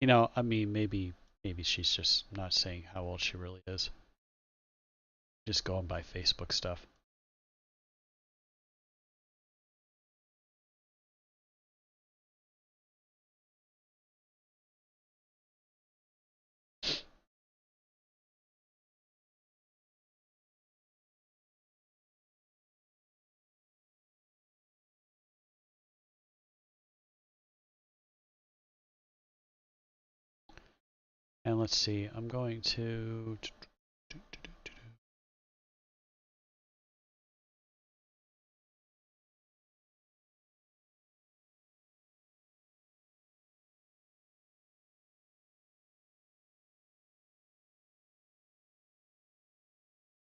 you know, I mean, maybe she's just not saying how old she really is. Just going by Facebook stuff. And let's see, I'm going to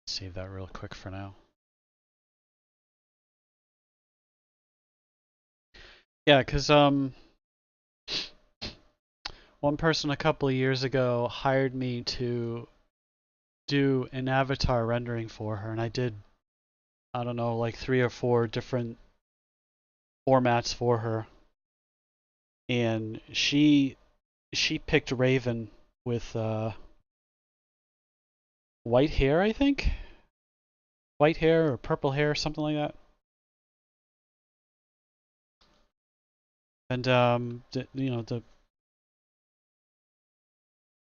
save that real quick for now. Yeah, because one person a couple of years ago hired me to do an avatar rendering for her, and I did, I don't know, like 3 or 4 different formats for her. And she picked Raven with white hair, I think? White hair or purple hair, something like that. And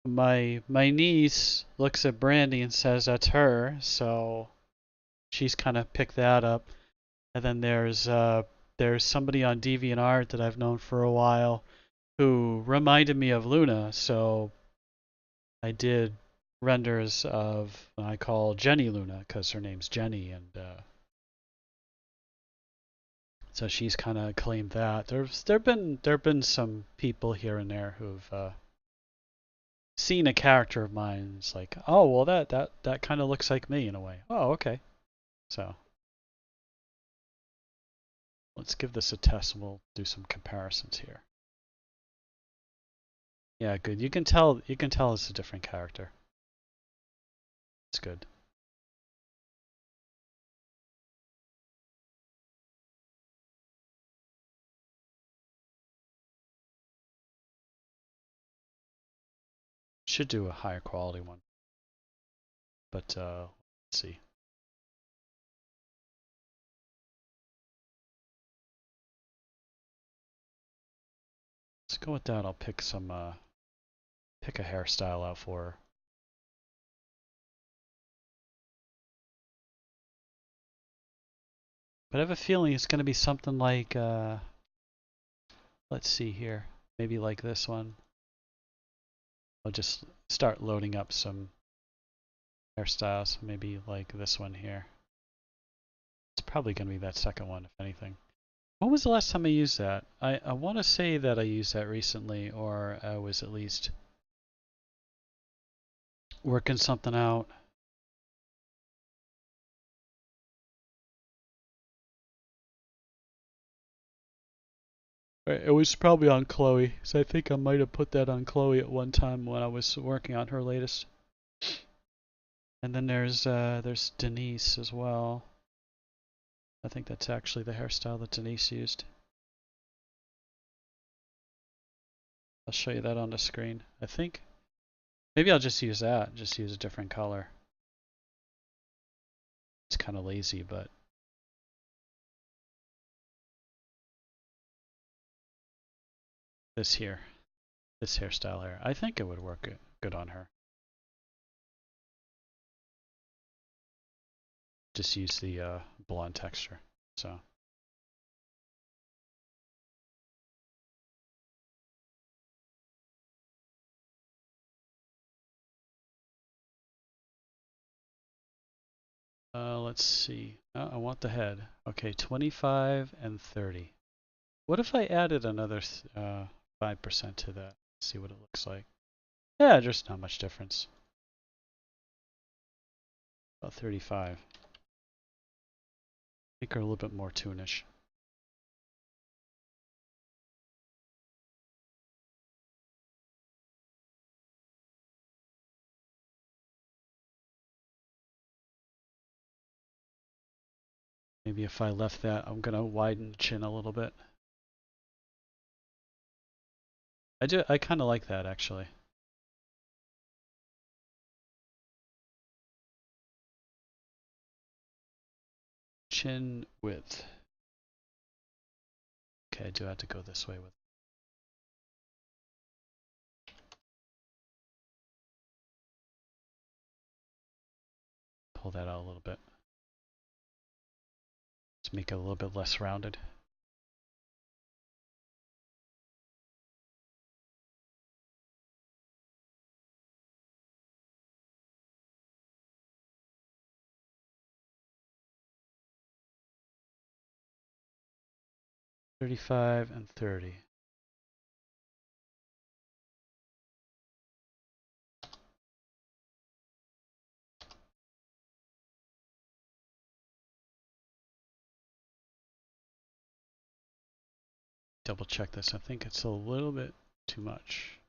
my niece looks at Brandy and says that's her, so she's kind of picked that up. And then there's somebody on DeviantArt that I've known for a while who reminded me of Luna, so I did renders of I call Jenny Luna because her name's Jenny, and so she's kind of claimed that. There've been some people here and there who've seen a character of mine. It's like, oh well, that kind of looks like me in a way. Oh, okay. So let's give this a test and we'll do some comparisons here. Yeah, good. You can tell it's a different character. It's good. Should do a higher quality one. But let's see. Let's go with that. I'll pick pick a hairstyle out for her. But I have a feeling it's going to be something like, let's see here, maybe like this one. I'll just start loading up some hairstyles, maybe like this one here. It's probably going to be that second one, if anything. When was the last time I used that? I want to say that I used that recently, or I was at least working something out. It was probably on Chloe, so I think I might have put that on Chloe at one time when I was working on her latest. And then there's Denise as well. I think that's actually the hairstyle that Denise used. I'll show you that on the screen. I think maybe I'll just use that, just use a different color. It's kind of lazy, but this hairstyle here, I think it would work good on her. Just use the blonde texture. So let's see. I want the head. Okay, 25 and 30. What if I added another 5% to that? See what it looks like. Yeah, just not much difference. About 35. Make her a little bit more toonish. Maybe if I left that, I'm gonna widen the chin a little bit. I kind of like that actually. Chin width. Okay, I do have to go this way with. Pull that out a little bit. Let's make it a little bit less rounded. $35 and $30. Double check this. I think it's a little bit too much.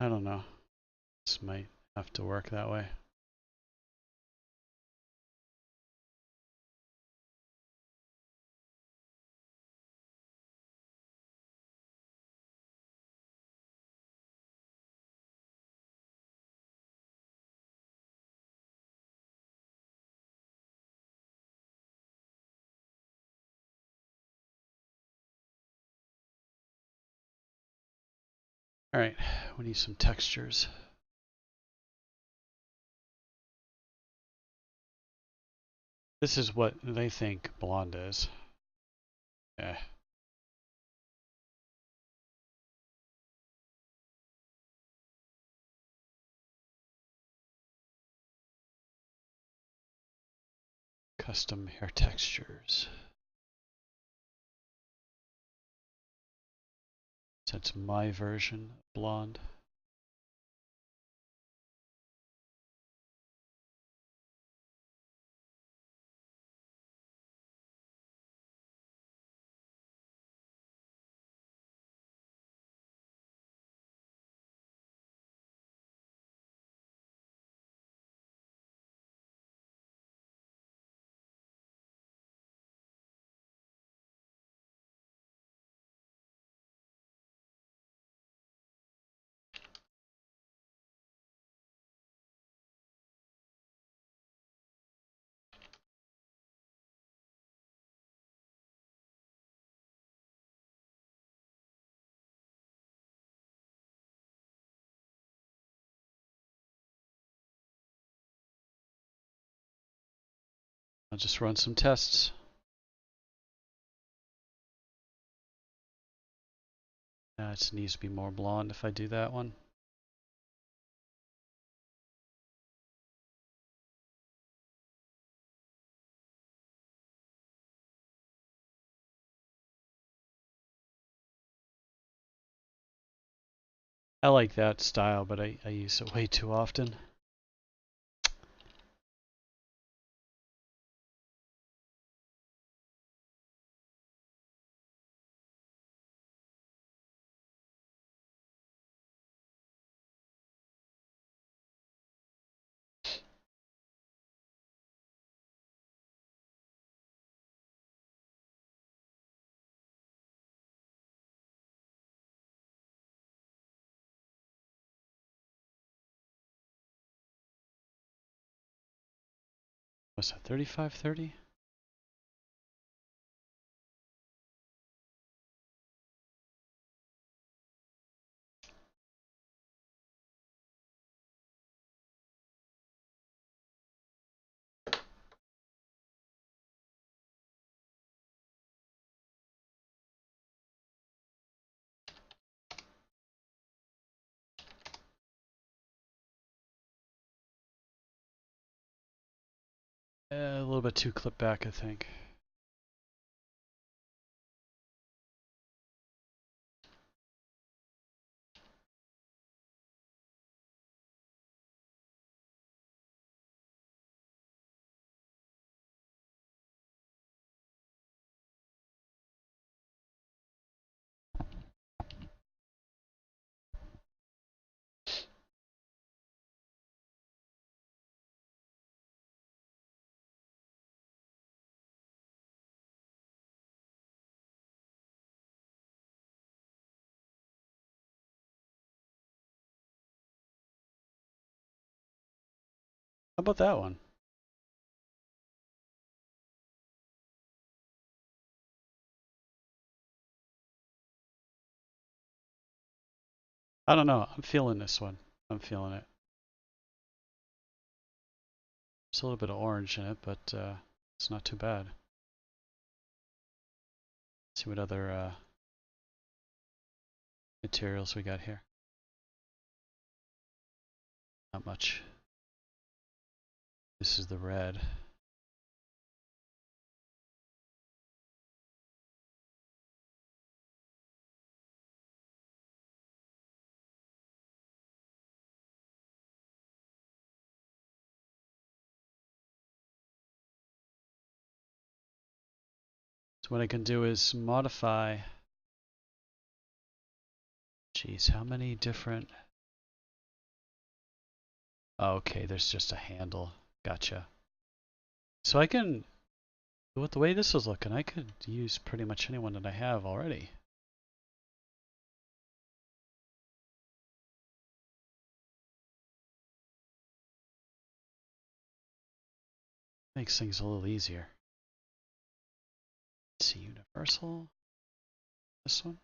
I don't know. This might have to work that way. All right, we need some textures. This is what they think blonde is. Yeah. Custom hair textures. So it's my version of blonde. I'll just run some tests. It needs to be more blonde if I do that one. I like that style, but I use it way too often. What's that, 3530? A little bit too clipped back, I think. How about that one? I don't know. I'm feeling this one. I'm feeling it. There's a little bit of orange in it, but it's not too bad. Let's see what other materials we got here. Not much. This is the red. So what I can do is modify. Geez, how many different Okay, there's just a handle. Gotcha. So I can, with the way this is looking, I could use pretty much anyone that I have already. Makes things a little easier. Let's see, universal. This one.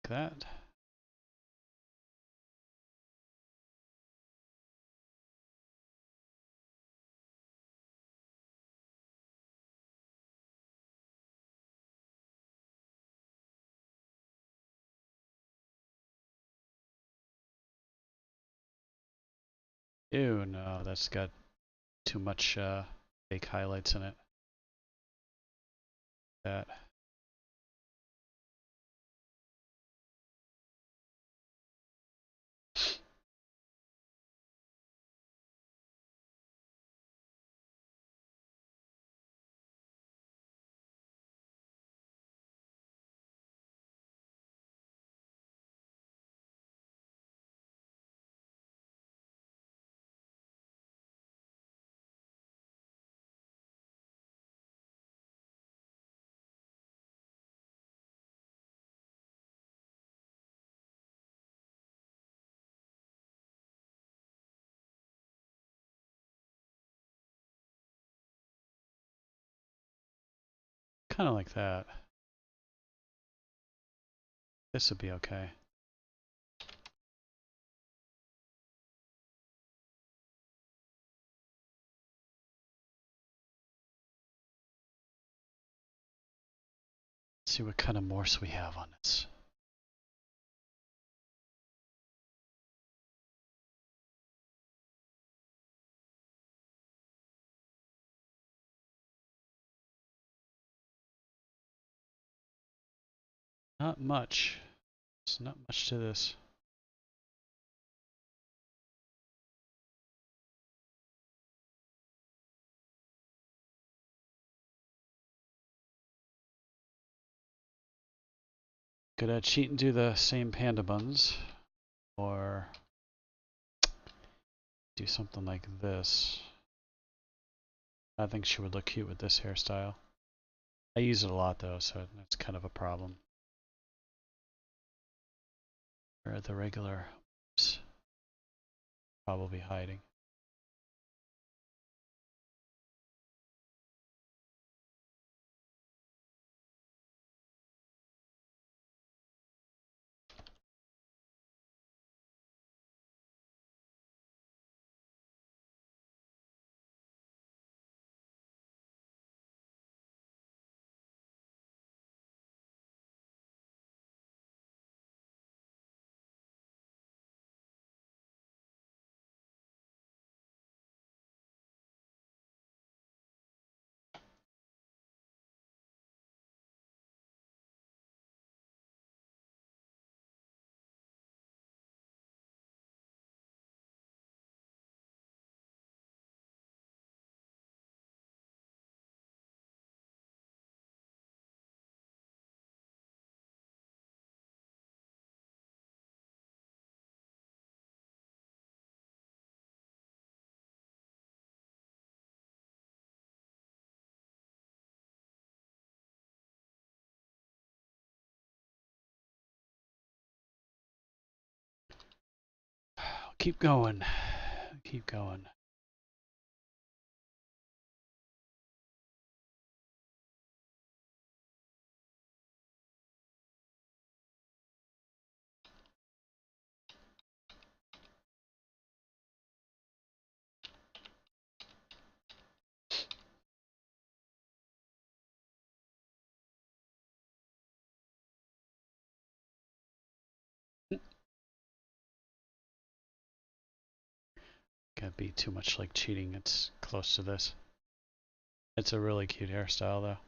Like that. Ew, no, that's got too much fake highlights in it. That. Kind of like that. This would be okay. Let's see what kind of morse we have on this. Not much. There's not much to this. Could I cheat and do the same panda buns? Or do something like this. I think she would look cute with this hairstyle. I use it a lot though, so that's kind of a problem. Where are the regular oops, probably hiding. Keep going. Keep going. Can't be too much like cheating. It's close to this. It's a really cute hairstyle though.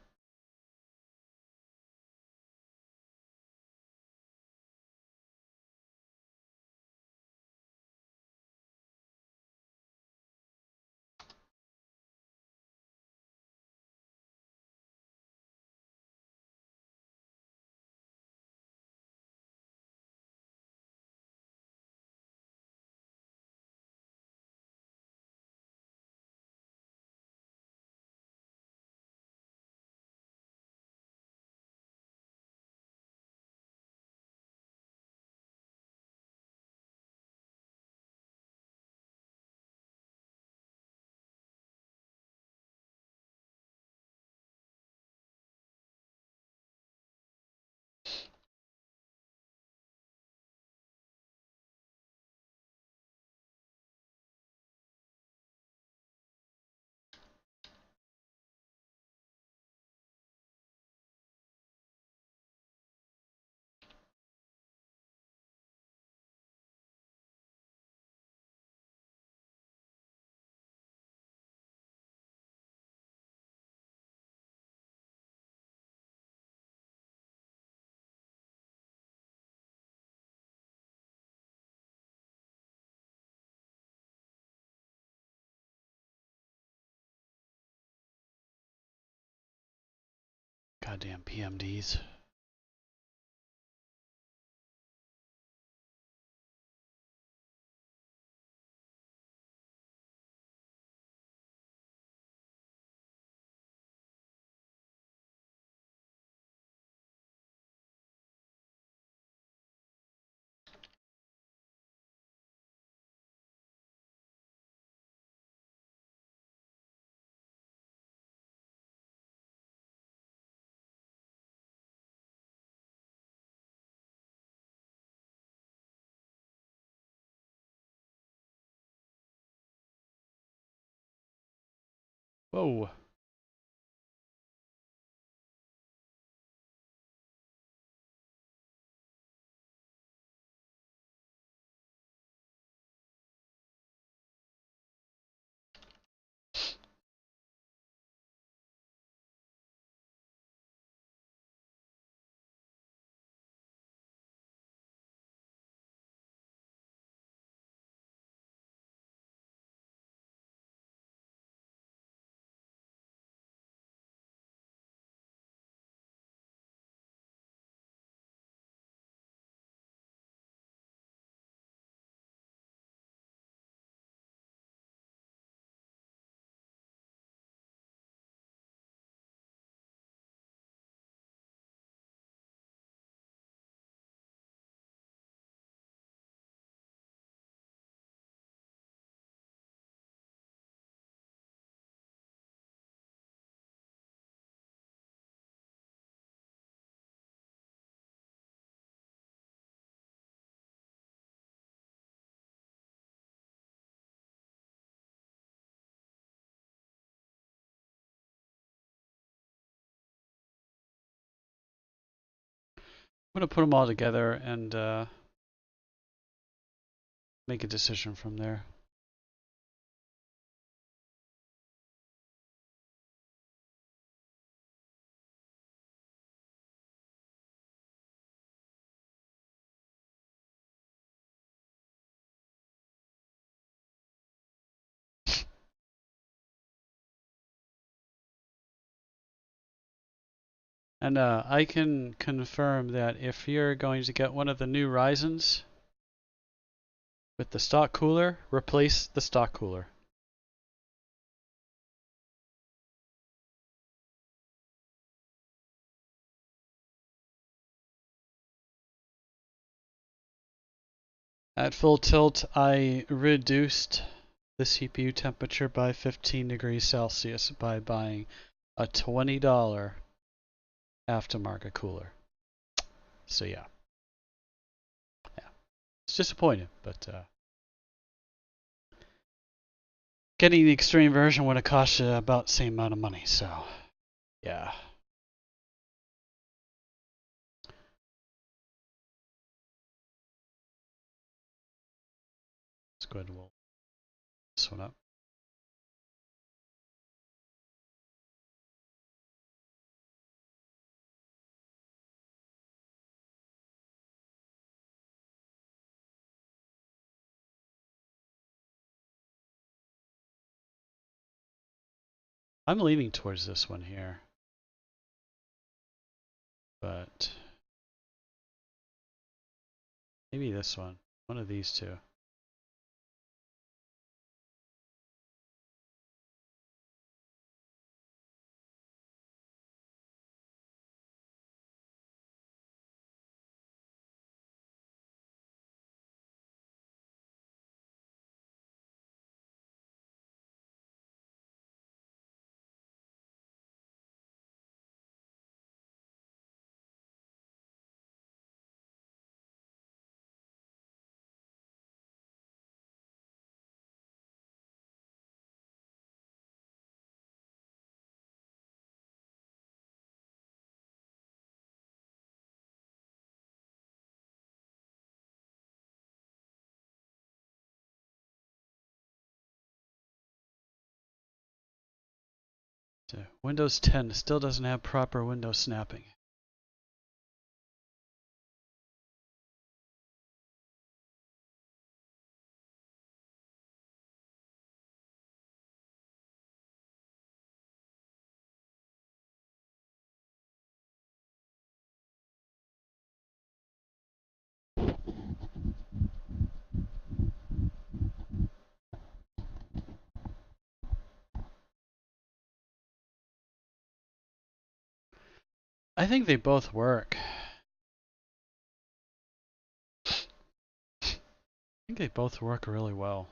Goddamn PMDs. Whoa. I'm gonna put them all together and make a decision from there. And I can confirm that if you're going to get one of the new Ryzens with the stock cooler, replace the stock cooler. At full tilt, I reduced the CPU temperature by 15 degrees Celsius by buying a $20 aftermarket cooler. So yeah. It's disappointing, but getting the extreme version would have cost you about the same amount of money, so yeah. Let's go ahead and roll this one up. I'm leaning towards this one here, but maybe this one. One of these two. So Windows 10 still doesn't have proper window snapping. I think they both work. I think they both work really well.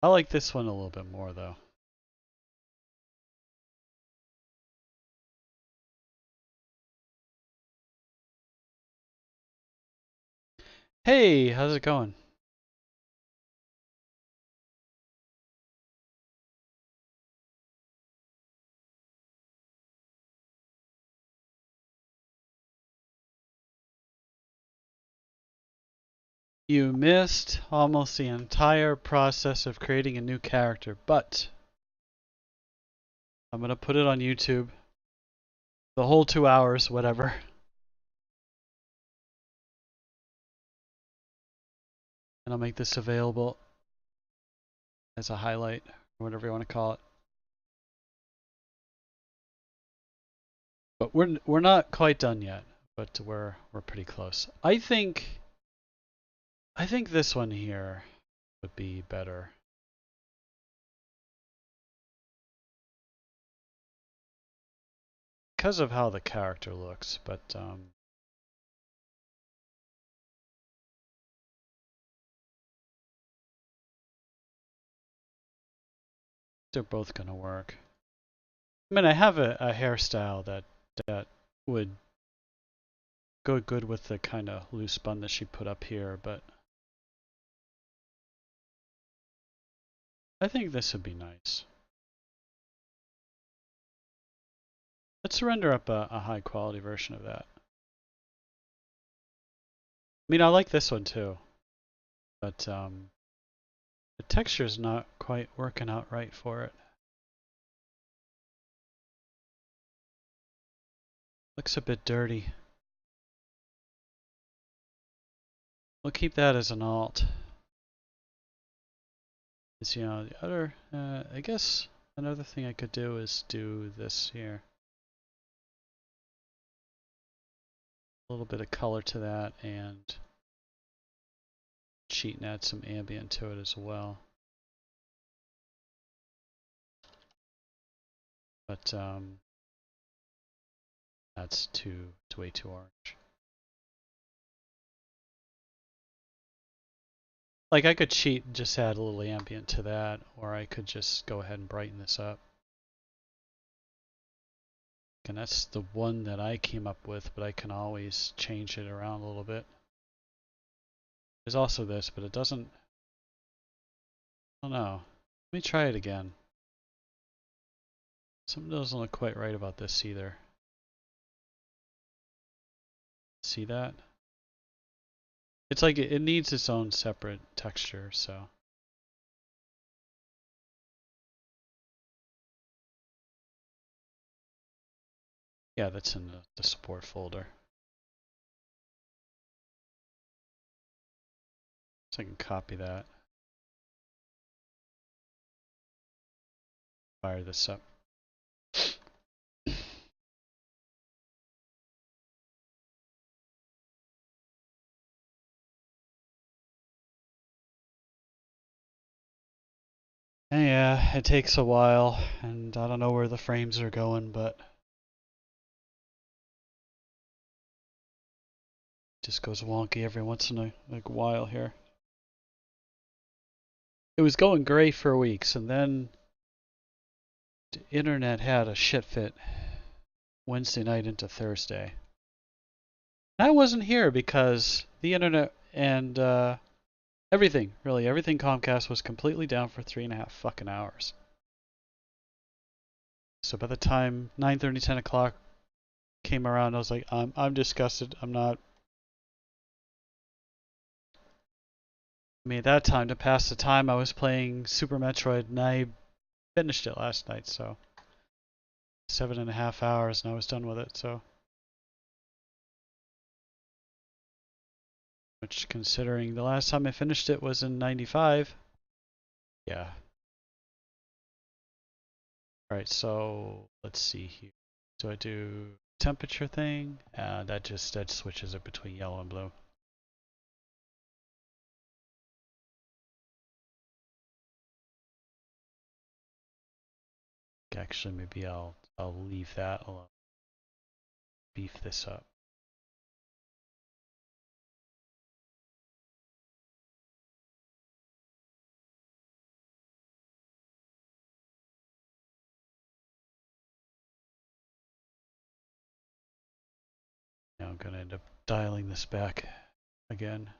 I like this one a little bit more though. Hey, how's it going? You missed almost the entire process of creating a new character, but I'm gonna put it on YouTube. The whole 2 hours, whatever. And I'll make this available as a highlight, or whatever you want to call it. But we're not quite done yet, but we're pretty close. I think this one here would be better. Because of how the character looks, but they're both gonna work. I mean, I have a hairstyle that would go good with the kind of loose bun that she put up here, but I think this would be nice. Let's render up a high quality version of that. I mean, I like this one too, but the texture's not quite working out right for it. Looks a bit dirty. We'll keep that as an alt. You know, the other, I guess another thing I could do is do this here. A little bit of color to that and cheat and add some ambient to it as well. But that's it's way too orange. Like I could cheat and just add a little ambient to that, or I could just go ahead and brighten this up. And that's the one that I came up with, but I can always change it around a little bit. There's also this, but it doesn't, I don't know. Let me try it again. Something doesn't look quite right about this either. See that? It's like it needs its own separate texture, so. Yeah, that's in the support folder. So I can copy that. Fire this up. And yeah, it takes a while, and I don't know where the frames are going, but it just goes wonky every once in a while here. It was going great for weeks, and then the internet had a shit fit Wednesday night into Thursday. I wasn't here because the internet and everything, really, everything Comcast was completely down for 3.5 fucking hours. So by the time 9:30, 10 o'clock came around, I was like, I'm disgusted. I'm not. I mean, at that time, to pass the time, I was playing Super Metroid, and I finished it last night, so 7.5 hours, and I was done with it, so. Which, considering the last time I finished it was in 95. Yeah. Alright, so let's see here. So I do temperature thing, that switches it between yellow and blue. Actually, maybe I'll I'll leave that alone. Beef this up. Now I'm going to end up dialing this back again.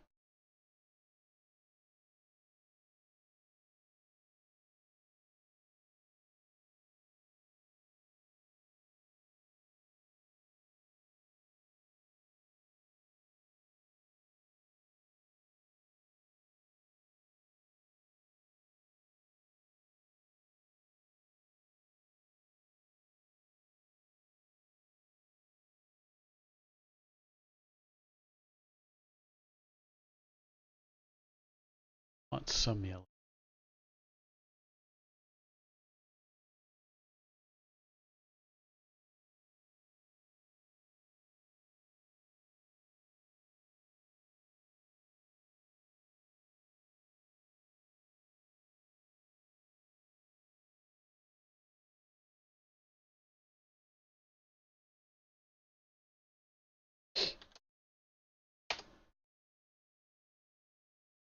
Want some yellow.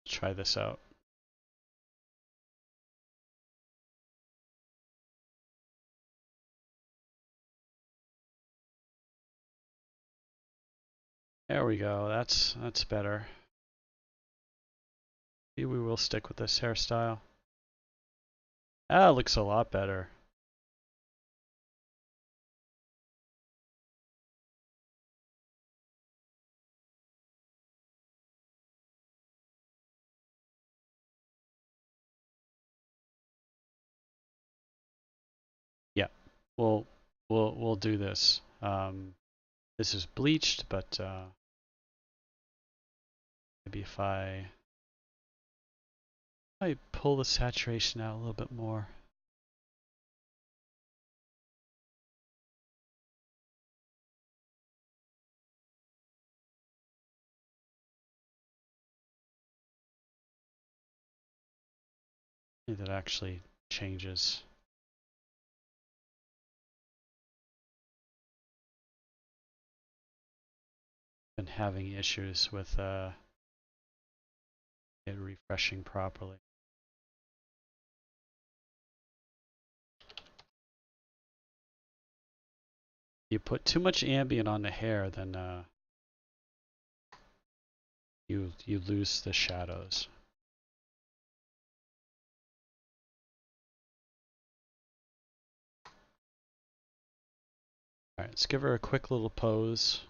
Try this out. There we go. That's better. Maybe we will stick with this hairstyle. Ah, looks a lot better. Yeah, we'll do this. This is bleached, but maybe if I pull the saturation out a little bit more. That actually changes. Been having issues with it refreshing properly. You put too much ambient on the hair, then you lose the shadows. All right, let's give her a quick little pose.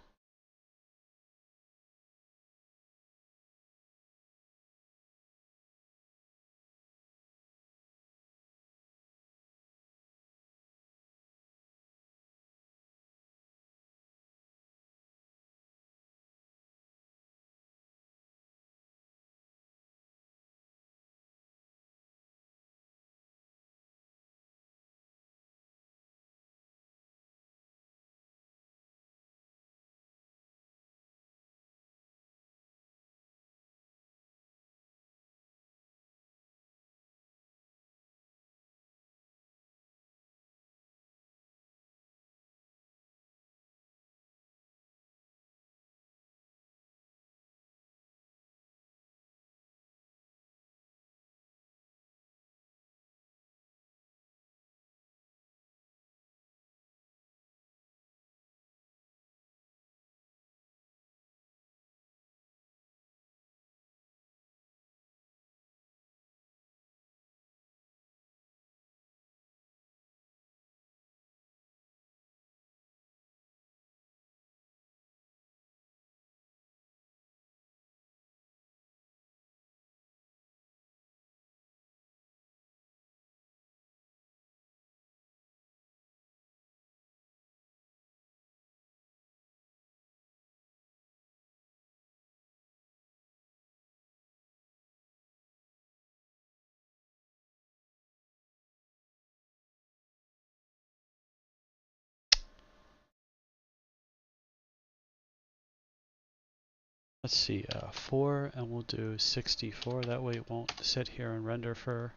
Let's see, 4, and we'll do 64. That way it won't sit here and render for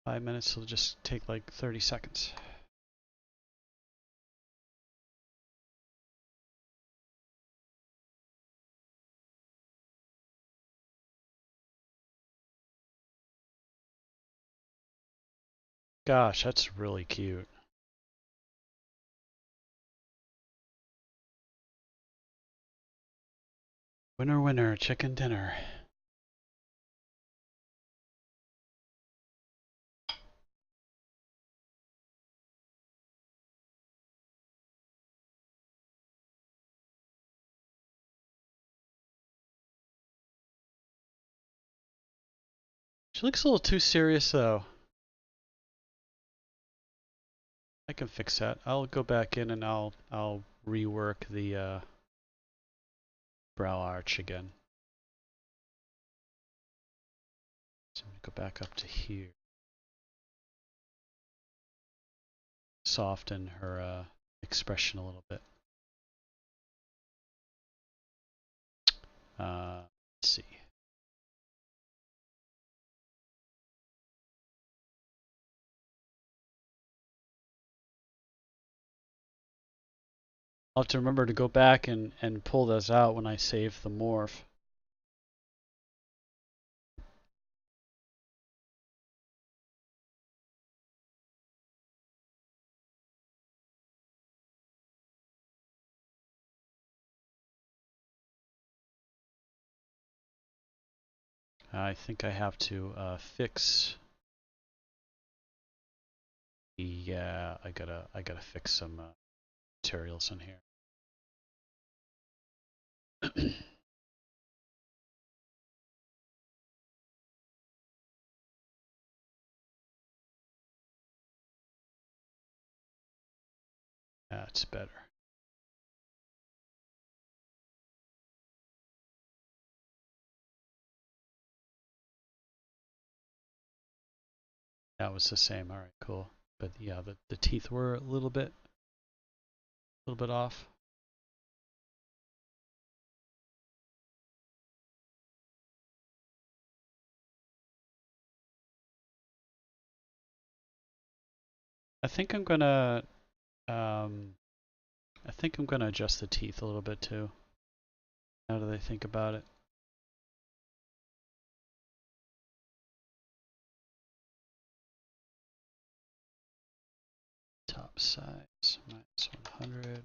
5 minutes. It'll just take like 30 seconds. Gosh, that's really cute. Winner, winner, chicken dinner. She looks a little too serious though. I can fix that. I'll go back in and I'll rework the brow arch again. So I'm gonna go back up to here. Soften her expression a little bit. Let's see. I'll have to remember to go back and pull those out when I save the morph. I think I have to fix. Yeah, I gotta fix some materials in here. That's better. That was the same. All right, cool. But yeah, the teeth were a little bit off. I think I'm gonna adjust the teeth a little bit too. Now that I think about it. Top size minus 100.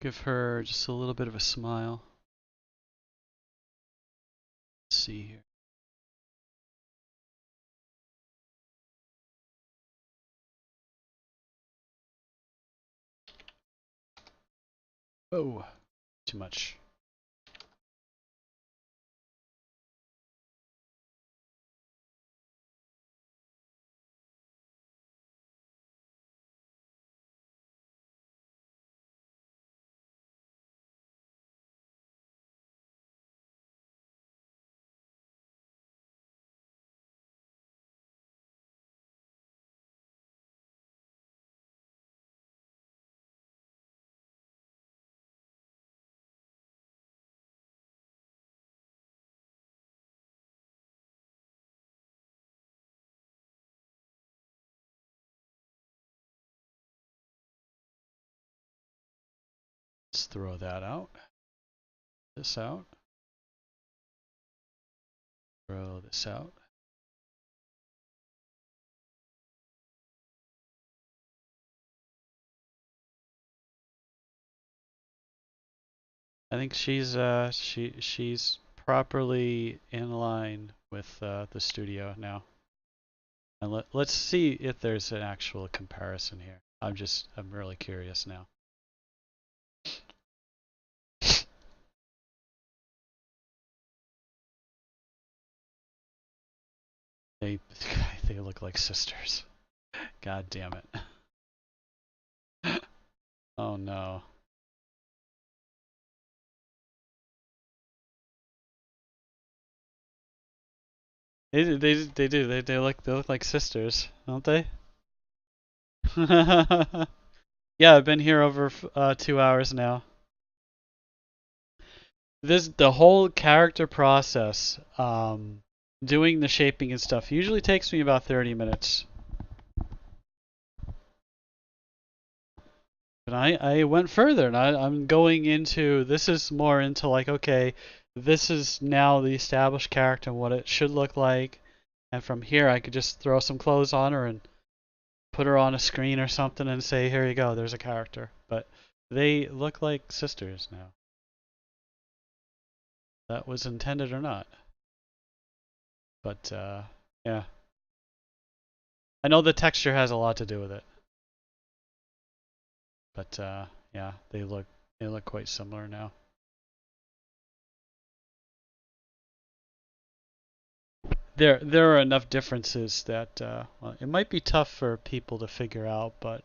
Give her just a little bit of a smile. Let's see here. Oh, too much. Let's throw that out. This out. Throw this out. I think she's properly in line with the studio now. And let's see if there's an actual comparison here. I'm really curious now. They they look like sisters. God damn it. Oh no. They do. They look like sisters, don't they? Yeah, I've been here over 2 hours now. The whole character process, doing the shaping and stuff, usually takes me about 30 minutes. And I went further, and I'm going into, this is more into like, okay, this is now the established character and what it should look like. And from here, I could just throw some clothes on her and put her on a screen or something and say, here you go, there's a character. But they look like sisters now. That was intended or not. But yeah. I know the texture has a lot to do with it. But yeah, they look quite similar now. There are enough differences that well, it might be tough for people to figure out, but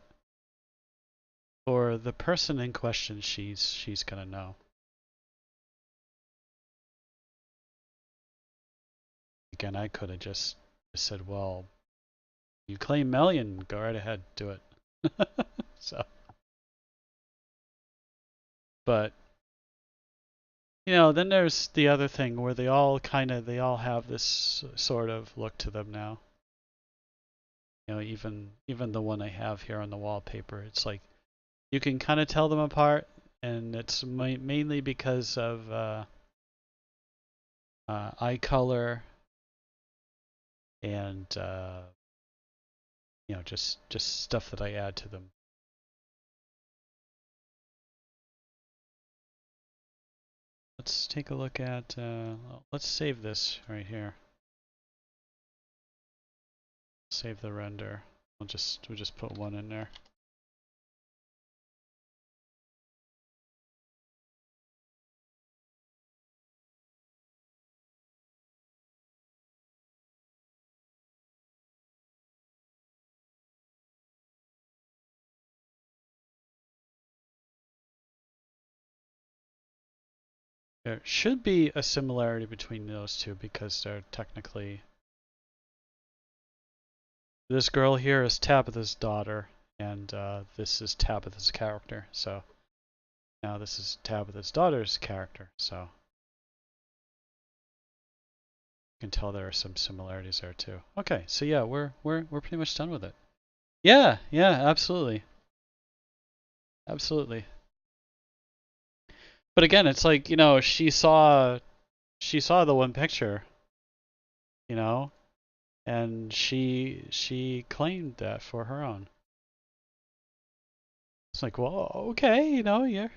for the person in question, she's gonna know. Again, I could have just said, well, you claim Melian, go right ahead, do it. So, but you know, then there's the other thing where they all have this sort of look to them now. You know, even the one I have here on the wallpaper, it's like you can kind of tell them apart, and it's mainly because of eye color and you know, just stuff that I add to them. Let's take a look at. Let's save this right here. Save the render. We'll just put one in there. There should be a similarity between those two because they're technically. This girl here is Tabitha's daughter, and this is Tabitha's character. So now this is Tabitha's daughter's character. So you can tell there are some similarities there too. Okay, so yeah, we're pretty much done with it. Yeah, absolutely, absolutely. But again, it's like, you know, she saw the one picture, you know, and she claimed that for her own. It's like, well, okay, you know, you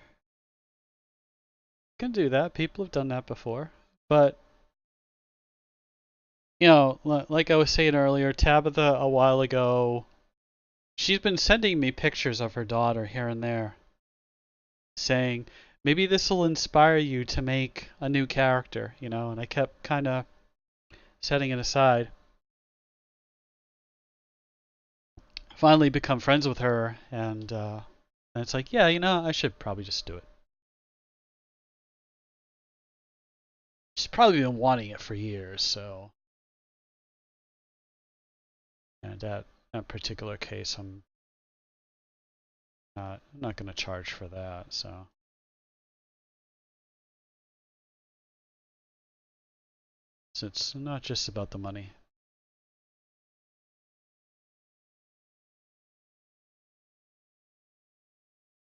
can do that. People have done that before. But you know, like I was saying earlier, Tabitha a while ago, she's been sending me pictures of her daughter here and there, saying, maybe this will inspire you to make a new character, you know, and I kept kind of setting it aside. Finally become friends with her, and it's like, yeah, you know, I should probably just do it. She's probably been wanting it for years, so. And that particular case, I'm not going to charge for that, so. So it's not just about the money.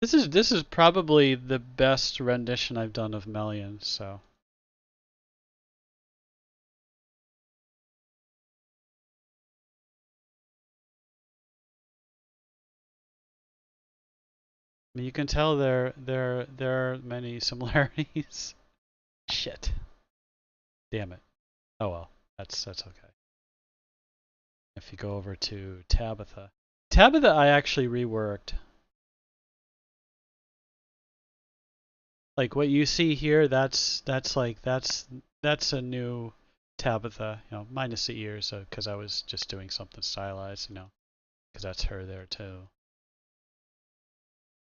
This is probably the best rendition I've done of Melian, so. I mean, you can tell there are many similarities. Shit. Damn it. Oh well, that's okay. If you go over to Tabitha. Tabitha I actually reworked. Like what you see here, that's a new Tabitha, minus the ears, because I was just doing something stylized, because that's her there too.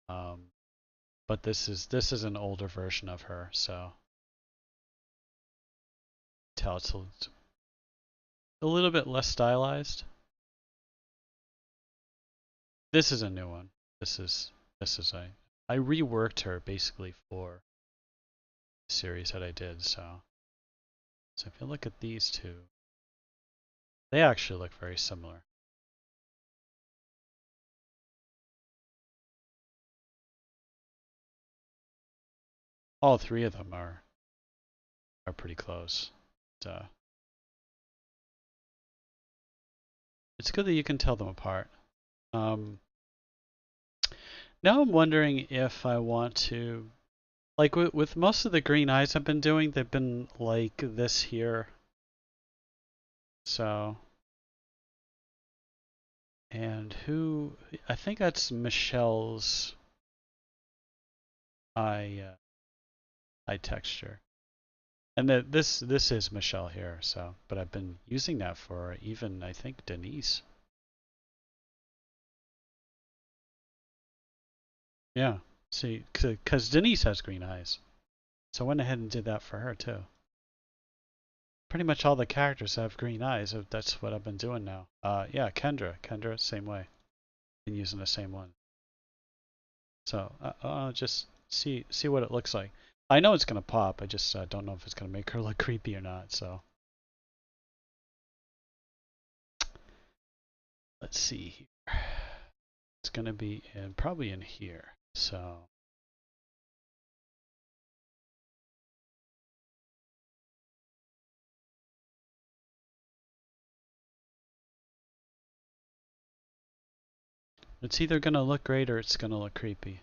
Um, but this is an older version of her, so tell it's a little bit less stylized. This is a new one. This is I reworked her basically for the series that I did, so if you look at these two, they actually look very similar. All three of them are pretty close. It's good that you can tell them apart. Um, Now I'm wondering if I want to, like with most of the green eyes I've been doing, they've been like this here. So, and I think that's Michelle's eye texture. And this is Michelle here, so, but I've been using that for even, I think, Denise. Yeah, see, because Denise has green eyes. So I went ahead and did that for her too. Pretty much all the characters have green eyes. That's what I've been doing now. Yeah, Kendra, same way. Been using the same one. So just see what it looks like. I know it's gonna pop. I just don't know if it's gonna make her look creepy or not. So let's see here. It's gonna be probably in here. So it's either gonna look great or it's gonna look creepy.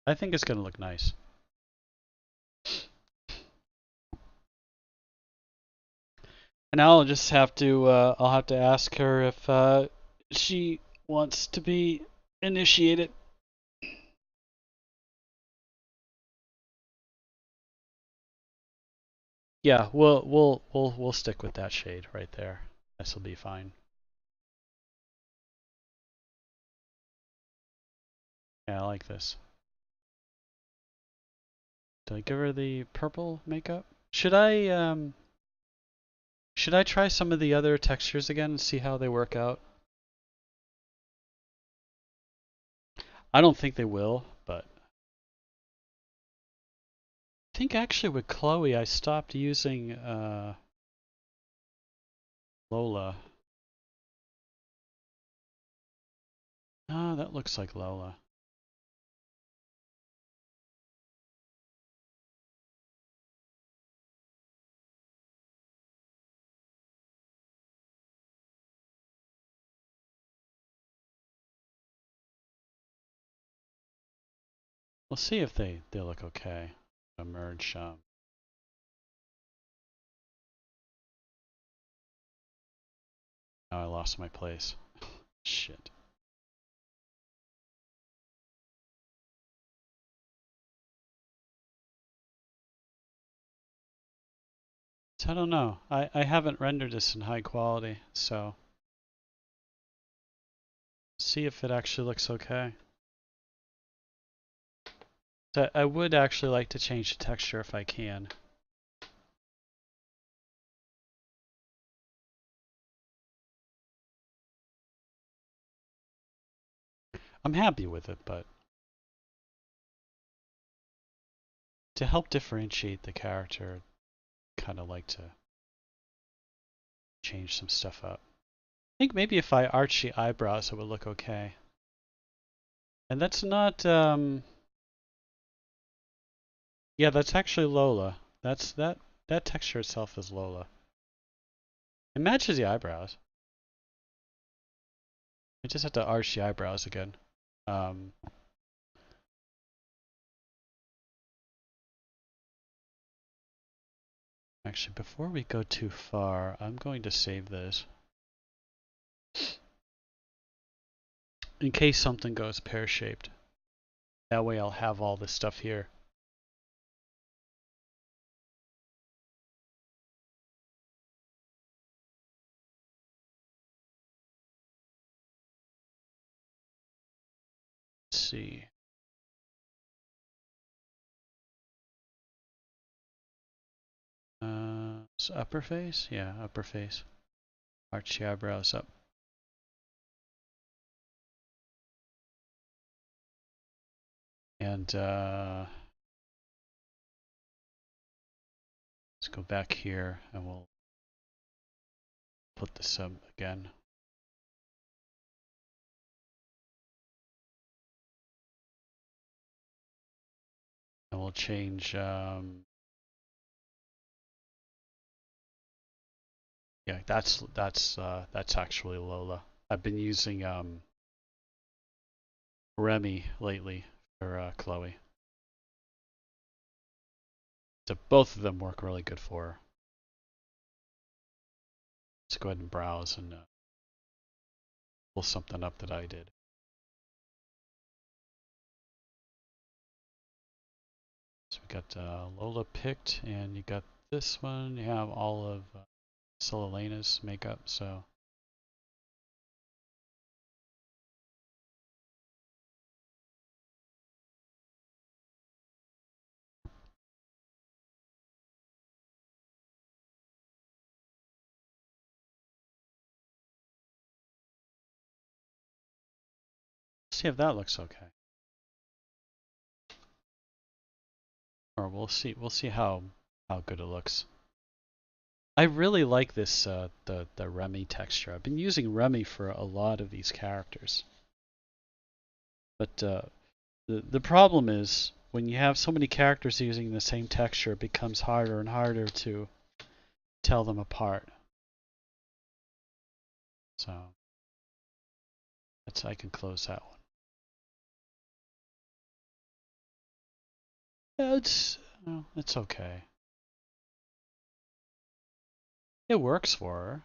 I think it's gonna look nice. And I'll just have to I'll have to ask her if she wants to be initiated. Yeah, we'll stick with that shade right there. This will be fine. Yeah, I like this. Did I give her the purple makeup? Should I try some of the other textures again and see how they work out? I don't think they will, but I think actually with Chloe I stopped using Lola. Oh, that looks like Lola. We'll see if they look okay. Merge. Oh, I lost my place. Shit. So I don't know. I haven't rendered this in high quality, so see if it actually looks okay. So I would actually like to change the texture if I can. I'm happy with it, but to help differentiate the character, kind of like to change some stuff up. think maybe if I arch the eyebrows, it would look okay. And that's not, yeah, that's actually Lola. That texture itself is Lola. It matches the eyebrows. I just have to arch the eyebrows again. Um, Actually, before we go too far, I'm going to save this. In case something goes pear-shaped. That way I'll have all this stuff here. Let's see. So upper face? Yeah, upper face. Arch the eyebrows up. And let's go back here and we'll put this up again. And we'll change, yeah, that's actually Lola. I've been using Remy lately for Chloe. So both of them work really good for her. Let's go ahead and browse and pull something up that I did. So we got Lola picked, and you got this one. You have all of Sellena's makeup, so see if that looks okay. Or we'll see how good it looks. I really like this the Remy texture. I've been using Remy for a lot of these characters. But the problem is when you have so many characters using the same texture, it becomes harder and harder to tell them apart. So I can close that one. Yeah, it's okay. It works for her.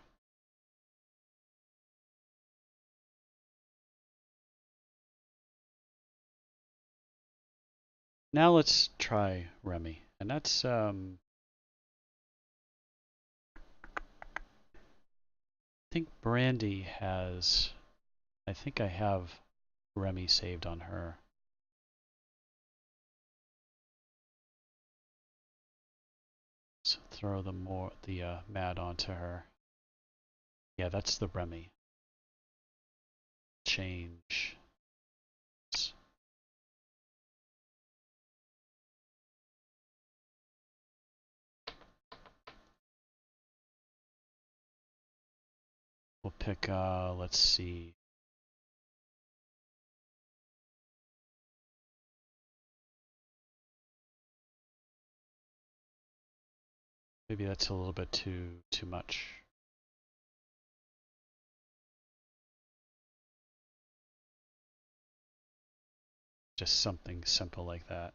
Now let's try Remy, and that's I think Brandy has. I think I have Remy saved on her. So throw the matte onto her. Yeah, that's the Remy. Change. We'll pick. Let's see. Maybe that's a little bit too much. Just something simple like that.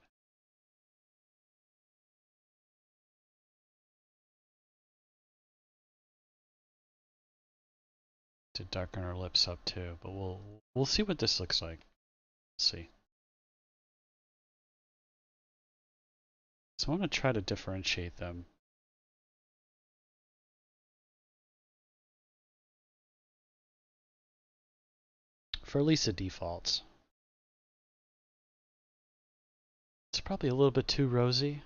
To darken our lips up too, but we'll see what this looks like. Let's see. So I want to try to differentiate them. For at least the defaults. It's probably a little bit too rosy.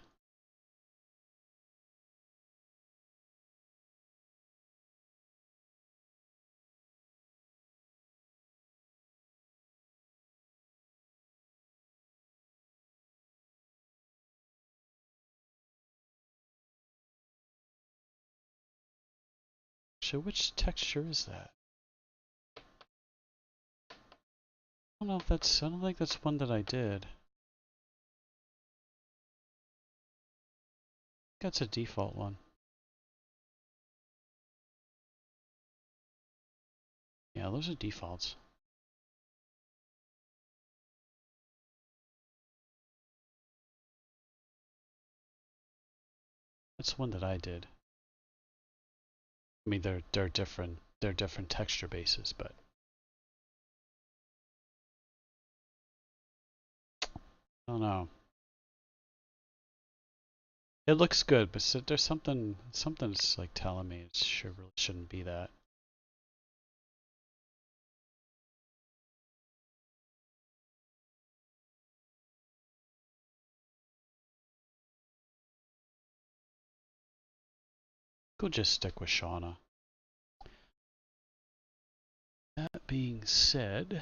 So which texture is that? don't know if that's, I don't think that's one that I did. That's a default one. Yeah, those are defaults. That's one that I did. I mean, they're different texture bases, but I don't know. It looks good, but there's something's like telling me it really shouldn't be that. Go just stick with Shauna. That being said,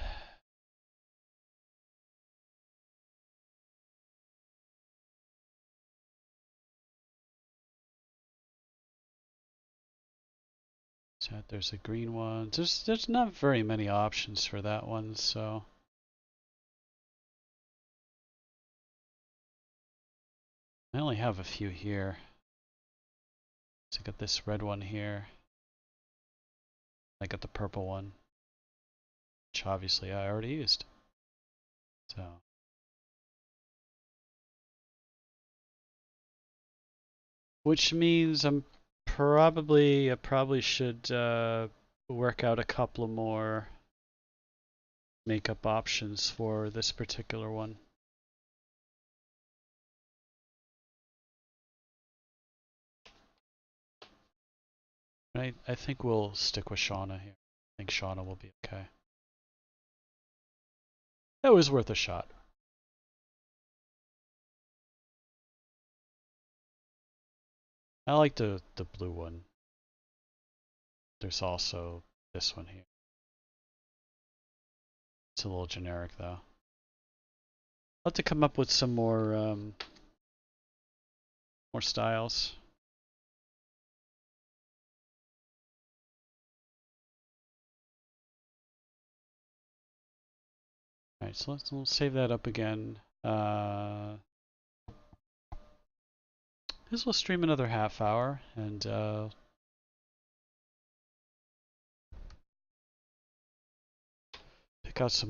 so there's a green one. There's not very many options for that one, so I only have a few here. So I got this red one here. I got the purple one, which obviously I already used. So which means I probably should work out a couple more makeup options for this particular one. I think we'll stick with Shauna here. I think Shauna will be okay. It was worth a shot. I like the blue one. There's also this one here. It's a little generic though. I'll have to come up with some more styles. Alright, so we'll save that up again. This will stream another half hour, and pick out some